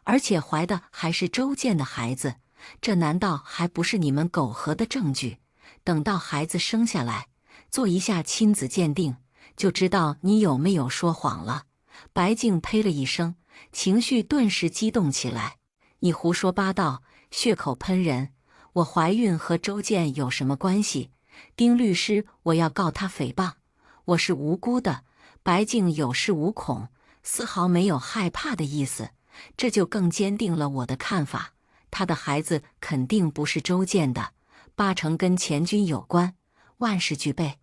Speaker 1: 而且怀的还是周建的孩子，这难道还不是你们苟合的证据？等到孩子生下来，做一下亲子鉴定，就知道你有没有说谎了。”白静呸了一声，情绪顿时激动起来：“你胡说八道，血口喷人！我怀孕和周建有什么关系？丁律师，我要告他诽谤，我是无辜的。”白静有恃无恐，丝毫没有害怕的意思。这就更坚定了我的看法，他的孩子肯定不是周建的，8成跟钱军有关，万事俱备，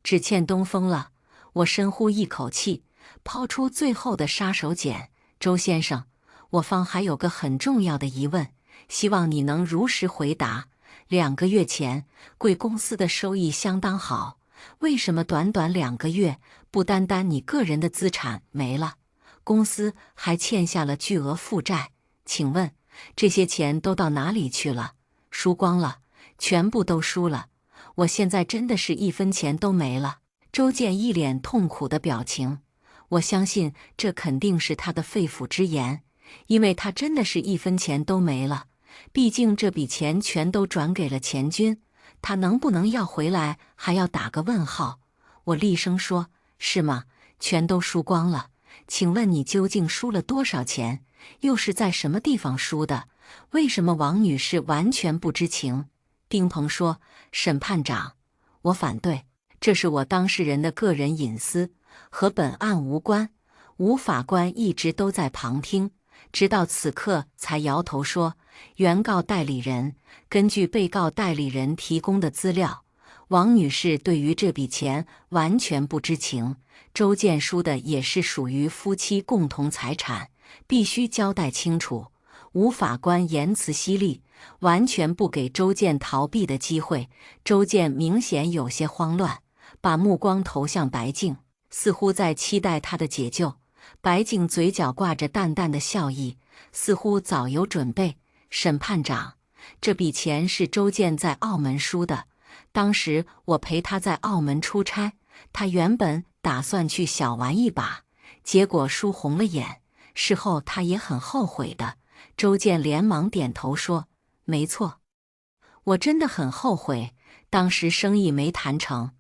Speaker 1: 只欠东风了。我深呼一口气，抛出最后的杀手锏：“周先生，我方还有个很重要的疑问，希望你能如实回答。2个月前，贵公司的收益相当好，为什么短短2个月，不单单你个人的资产没了，公司还欠下了巨额负债？请问这些钱都到哪里去了？”“输光了，全部都输了。我现在真的是1分钱都没了。”周建一脸痛苦的表情。我相信这肯定是他的肺腑之言，因为他真的是1分钱都没了。毕竟这笔钱全都转给了钱军，他能不能要回来还要打个问号。我厉声说：“是吗？全都输光了？请问你究竟输了多少钱？又是在什么地方输的？为什么王女士完全不知情？”丁鹏说：“审判长，我反对，这是我当事人的个人隐私，和本案无关。”吴法官一直都在旁听，直到此刻才摇头说：“原告代理人，根据被告代理人提供的资料，王女士对于这笔钱完全不知情。周建书的也是属于夫妻共同财产，必须交代清楚。”吴法官言辞犀利，完全不给周建逃避的机会。周建明显有些慌乱，把目光投向白净，似乎在期待他的解救。白净嘴角挂着淡淡的笑意，似乎早有准备。审判长，这笔钱是周建在澳门输的，当时我陪他在澳门出差，他原本打算去小玩一把，结果输红了眼，事后他也很后悔的。周建连忙点头说：“没错，我真的很后悔，当时生意没谈成，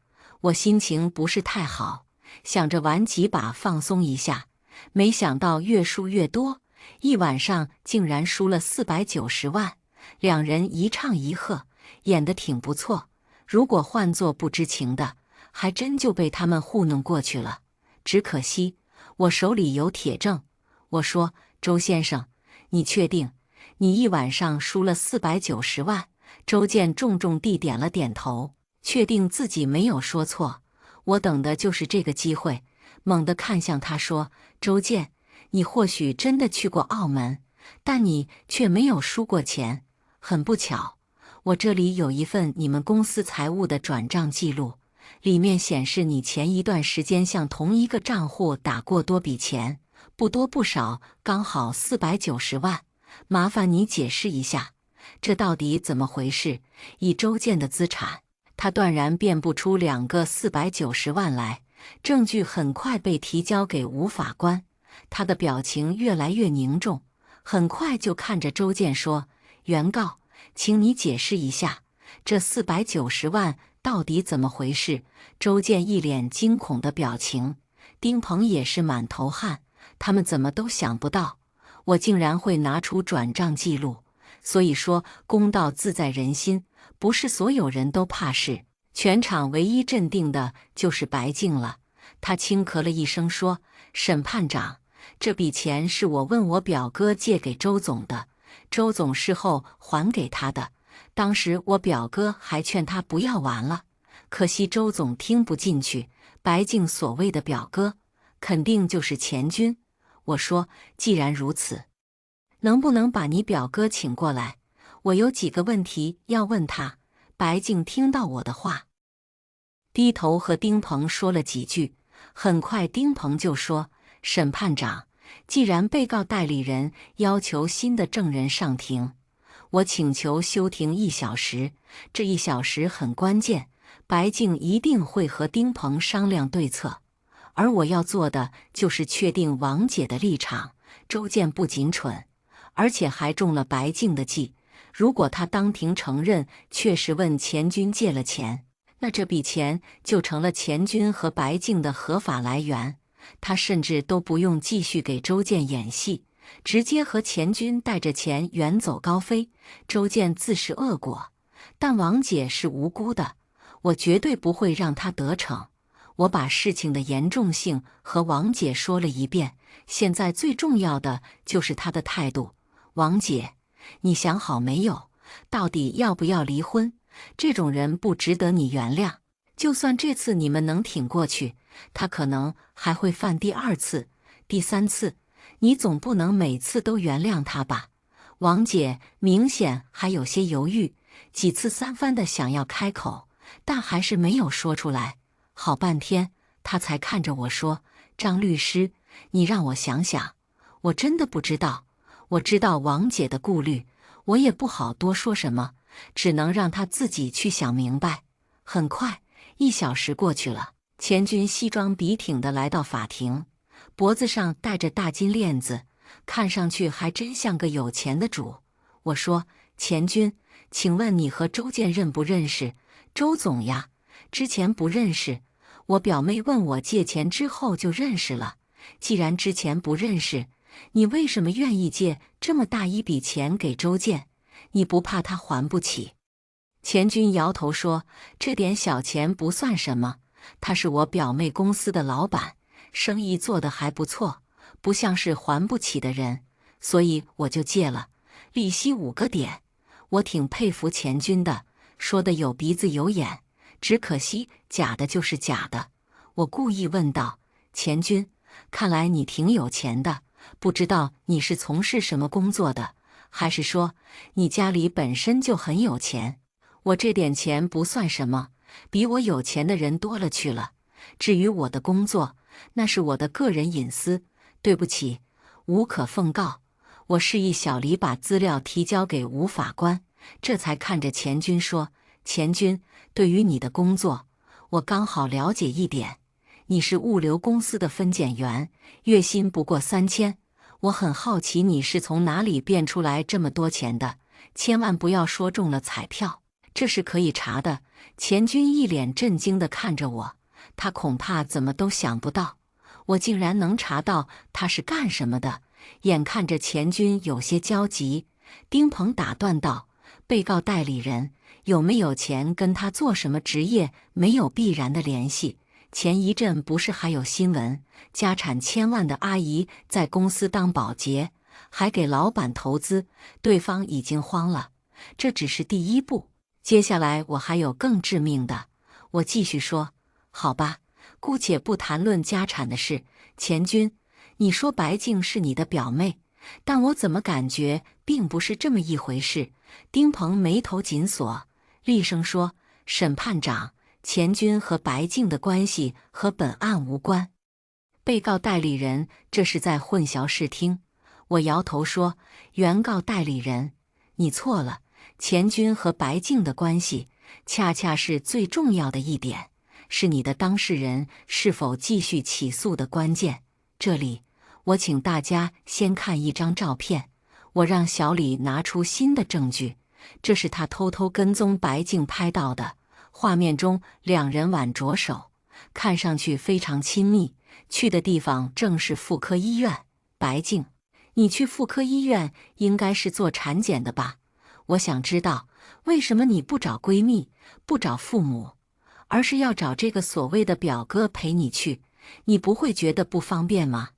Speaker 1: 我心情不是太好，想着玩几把放松一下，没想到越输越多，一晚上竟然输了490万。两人一唱一和，演得挺不错，如果换做不知情的，还真就被他们糊弄过去了。只可惜我手里有铁证。”我说：“周先生，你确定你一晚上输了490万？”周建重重地点了点头，确定自己没有说错。我等的就是这个机会，猛地看向他说：“周建，你或许真的去过澳门，但你却没有输过钱。很不巧，我这里有一份你们公司财务的转账记录，里面显示你前一段时间向同一个账户打过多笔钱，不多不少，刚好490万。麻烦你解释一下，这到底怎么回事？”以周建的资产，他断然变不出2个490万来。证据很快被提交给吴法官，他的表情越来越凝重，很快就看着周建说：“原告，请你解释一下，这490万到底怎么回事？”周建一脸惊恐的表情，丁鹏也是满头汗，他们怎么都想不到，我竟然会拿出转账记录。所以说，公道自在人心，不是所有人都怕事。全场唯一镇定的就是白净了，他轻咳了一声说：“审判长，这笔钱是我问我表哥借给周总的，周总事后还给他的。当时我表哥还劝他不要玩了，可惜周总听不进去。白净所谓的表哥，肯定就是钱军。”我说：“既然如此，能不能把你表哥请过来？我有几个问题要问他。”白净听到我的话，低头和丁鹏说了几句，很快丁鹏就说：“审判长，既然被告代理人要求新的证人上庭，我请求休庭1小时，这1小时很关键，白净一定会和丁鹏商量对策，而我要做的就是确定王姐的立场。”周建不仅蠢，而且还中了白净的计。如果他当庭承认确实问钱军借了钱，那这笔钱就成了钱军和白净的合法来源，他甚至都不用继续给周建演戏，直接和钱军带着钱远走高飞。周建自是恶果，但王姐是无辜的，我绝对不会让她得逞。我把事情的严重性和王姐说了一遍，现在最重要的就是她的态度。王姐，你想好没有？到底要不要离婚？这种人不值得你原谅。就算这次你们能挺过去，他可能还会犯第2次、第3次，你总不能每次都原谅他吧？王姐明显还有些犹豫，几次3番的想要开口，但还是没有说出来。好半天，他才看着我说：“张律师，你让我想想，我真的不知道。”我知道王姐的顾虑，我也不好多说什么，只能让她自己去想明白。很快，1小时过去了，钱军西装笔挺地来到法庭，脖子上戴着大金链子，看上去还真像个有钱的主。我说：“钱军，请问你和周建认不认识？”“周总呀，之前不认识，我表妹问我借钱之后就认识了。既然之前不认识，你为什么愿意借这么大一笔钱给周建？你不怕他还不起？”钱军摇头说：“这点小钱不算什么，他是我表妹公司的老板，生意做得还不错，不像是还不起的人，所以我就借了，利息5个点。我挺佩服钱军的，说的有鼻子有眼，只可惜假的就是假的。”我故意问道：“钱军，看来你挺有钱的，不知道你是从事什么工作的，还是说你家里本身就很有钱？我这点钱不算什么，比我有钱的人多了去了。至于我的工作，那是我的个人隐私，对不起，无可奉告。”我示意小黎把资料提交给吴法官，这才看着钱军说：“钱军，对于你的工作，我刚好了解一点。你是物流公司的分拣员，月薪不过3000。我很好奇你是从哪里变出来这么多钱的，千万不要说中了彩票，这是可以查的。”钱军一脸震惊地看着我，他恐怕怎么都想不到，我竟然能查到他是干什么的。眼看着钱军有些焦急，丁鹏打断道：“被告代理人有没有钱跟他做什么职业没有必然的联系。前一阵不是还有新闻，家产千万的阿姨在公司当保洁，还给老板投资，对方已经慌了。这只是第一步，接下来我还有更致命的。”我继续说：“好吧，姑且不谈论家产的事。钱军，你说白静是你的表妹，但我怎么感觉并不是这么一回事？”丁鹏眉头紧锁，厉声说：“审判长，钱军和白静的关系和本案无关。”被告代理人这是在混淆视听。我摇头说：“原告代理人，你错了，钱军和白静的关系恰恰是最重要的一点，是你的当事人是否继续起诉的关键。这里，我请大家先看一张照片。”我让小李拿出新的证据，这是他偷偷跟踪白静拍到的。画面中2人挽着手，看上去非常亲密，去的地方正是妇科医院。白静，你去妇科医院应该是做产检的吧？我想知道，为什么你不找闺蜜，不找父母，而是要找这个所谓的表哥陪你去？你不会觉得不方便吗？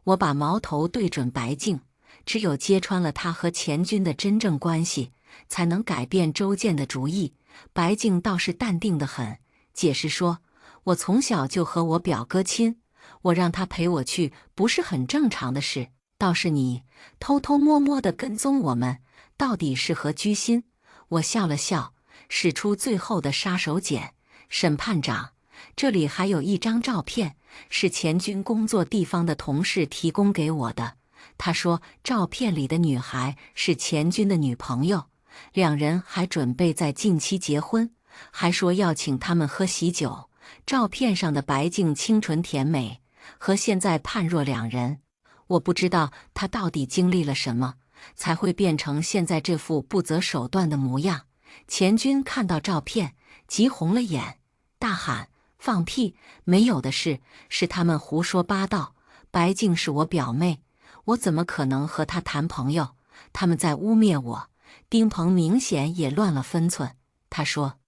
Speaker 1: 我把矛头对准白静，只有揭穿了他和钱军的真正关系，才能改变周建的主意。白静倒是淡定得很，解释说：“我从小就和我表哥亲，我让他陪我去不是很正常的事，倒是你偷偷摸摸地跟踪我们，到底是何居心？”我笑了笑，使出最后的杀手锏：“审判长，这里还有一张照片，是钱军工作地方的同事提供给我的。他说照片里的女孩是钱军的女朋友，2人还准备在近期结婚，还说要请他们喝喜酒。照片上的白净清纯甜美，和现在判若两人。我不知道她到底经历了什么，才会变成现在这副不择手段的模样。”钱军看到照片，急红了眼，大喊：“放屁！没有的事，是他们胡说八道。白净是我表妹，我怎么可能和她谈朋友？他们在污蔑我。”丁鹏明显也乱了分寸，他说：“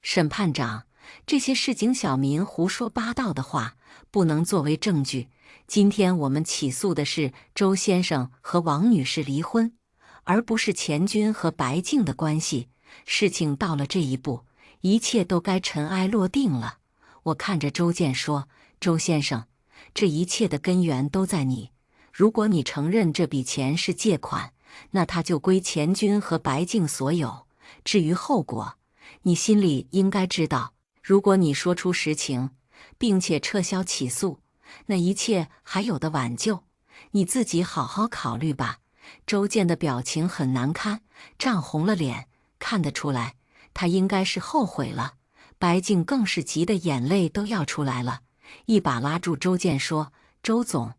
Speaker 1: 审判长，这些市井小民胡说八道的话不能作为证据。今天我们起诉的是周先生和王女士离婚，而不是钱军和白净的关系。事情到了这一步，一切都该尘埃落定了。”我看着周建说：“周先生，这一切的根源都在你。如果你承认这笔钱是借款，那它就归钱军和白净所有。至于后果，你心里应该知道。如果你说出实情，并且撤销起诉，那一切还有的挽救。你自己好好考虑吧。”周建的表情很难堪，涨红了脸，看得出来，他应该是后悔了。白净更是急得眼泪都要出来了，一把拉住周建说：“周总，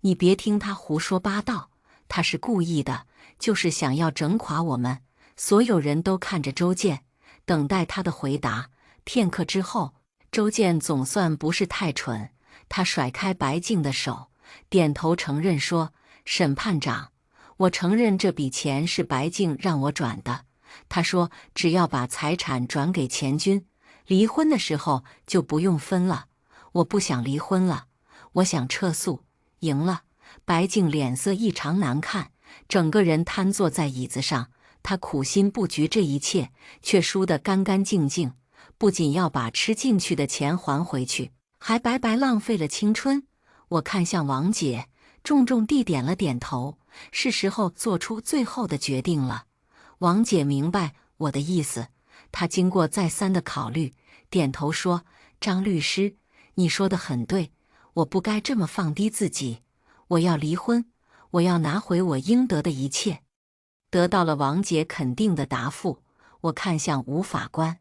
Speaker 1: 你别听他胡说八道，他是故意的，就是想要整垮我们。”所有人都看着周建，等待他的回答。片刻之后，周建总算不是太蠢，他甩开白净的手，点头承认说：“审判长，我承认这笔钱是白净让我转的，他说只要把财产转给钱军，离婚的时候就不用分了。我不想离婚了，我想撤诉。赢了。白净脸色异常难看，整个人瘫坐在椅子上。他苦心布局这一切，却输得干干净净。不仅要把吃进去的钱还回去，还白白浪费了青春。我看向王姐，重重地点了点头，是时候做出最后的决定了。王姐明白我的意思，她经过再三的考虑，点头说：“张律师，你说的很对，我不该这么放低自己。我要离婚，我要拿回我应得的一切。”得到了王姐肯定的答复，我看向吴法官，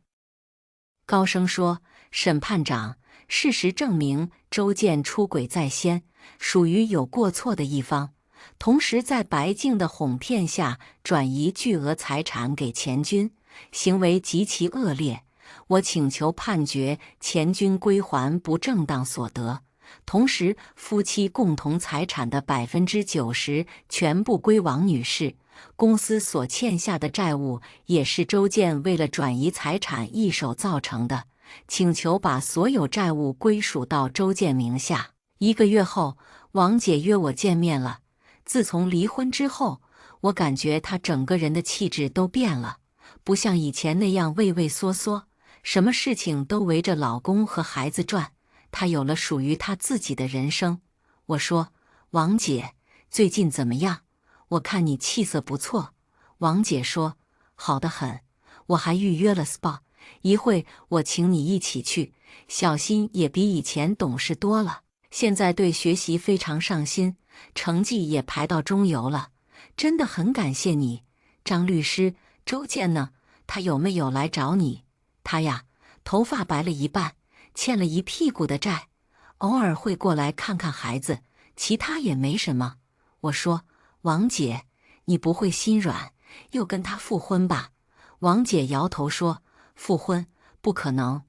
Speaker 1: 高声说：“审判长，事实证明周建出轨在先，属于有过错的一方，同时在白净的哄骗下转移巨额财产给钱军，行为极其恶劣。我请求判决钱军归还不正当所得，同时夫妻共同财产的90%全部归王女士。公司所欠下的债务也是周建为了转移财产一手造成的，请求把所有债务归属到周建名下。1个月后，王姐约我见面了。自从离婚之后，我感觉她整个人的气质都变了，不像以前那样畏畏缩缩，什么事情都围着老公和孩子转。她有了属于她自己的人生。我说：“王姐，最近怎么样？我看你气色不错。”王姐说：“好得很，我还预约了 SPA， 一会我请你一起去。小新也比以前懂事多了，现在对学习非常上心，成绩也排到中游了。真的很感谢你。张律师，周建呢？他有没有来找你？”“他呀，头发白了一半，欠了一屁股的债，偶尔会过来看看孩子，其他也没什么。”我说：“王姐，你不会心软，又跟他复婚吧？”王姐摇头说：“复婚不可能，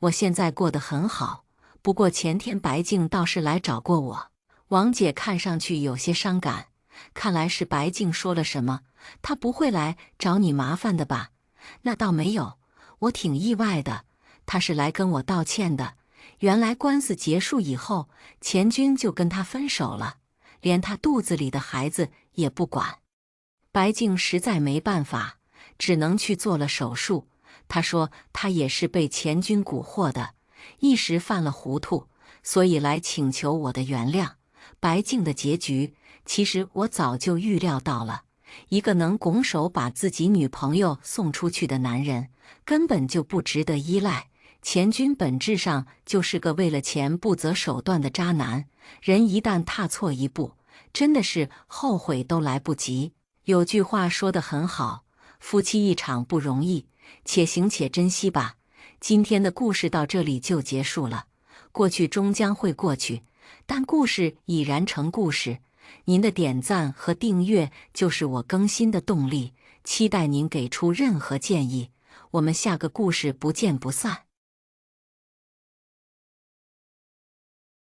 Speaker 1: 我现在过得很好。不过前天白净倒是来找过我。”王姐看上去有些伤感，看来是白净说了什么。她不会来找你麻烦的吧？那倒没有，我挺意外的。她是来跟我道歉的。原来官司结束以后，钱军就跟她分手了，连她肚子里的孩子也不管。白净实在没办法，只能去做了手术。她说她也是被钱军蛊惑的，一时犯了糊涂，所以来请求我的原谅。白净的结局，其实我早就预料到了。一个能拱手把自己女朋友送出去的男人，根本就不值得依赖。钱军本质上就是个为了钱不择手段的渣男，人一旦踏错一步，真的是后悔都来不及。有句话说得很好，夫妻一场不容易，且行且珍惜吧。今天的故事到这里就结束了。过去终将会过去，但故事已然成故事。您的点赞和订阅就是我更新的动力，期待您给出任何建议。我们下个故事不见不散。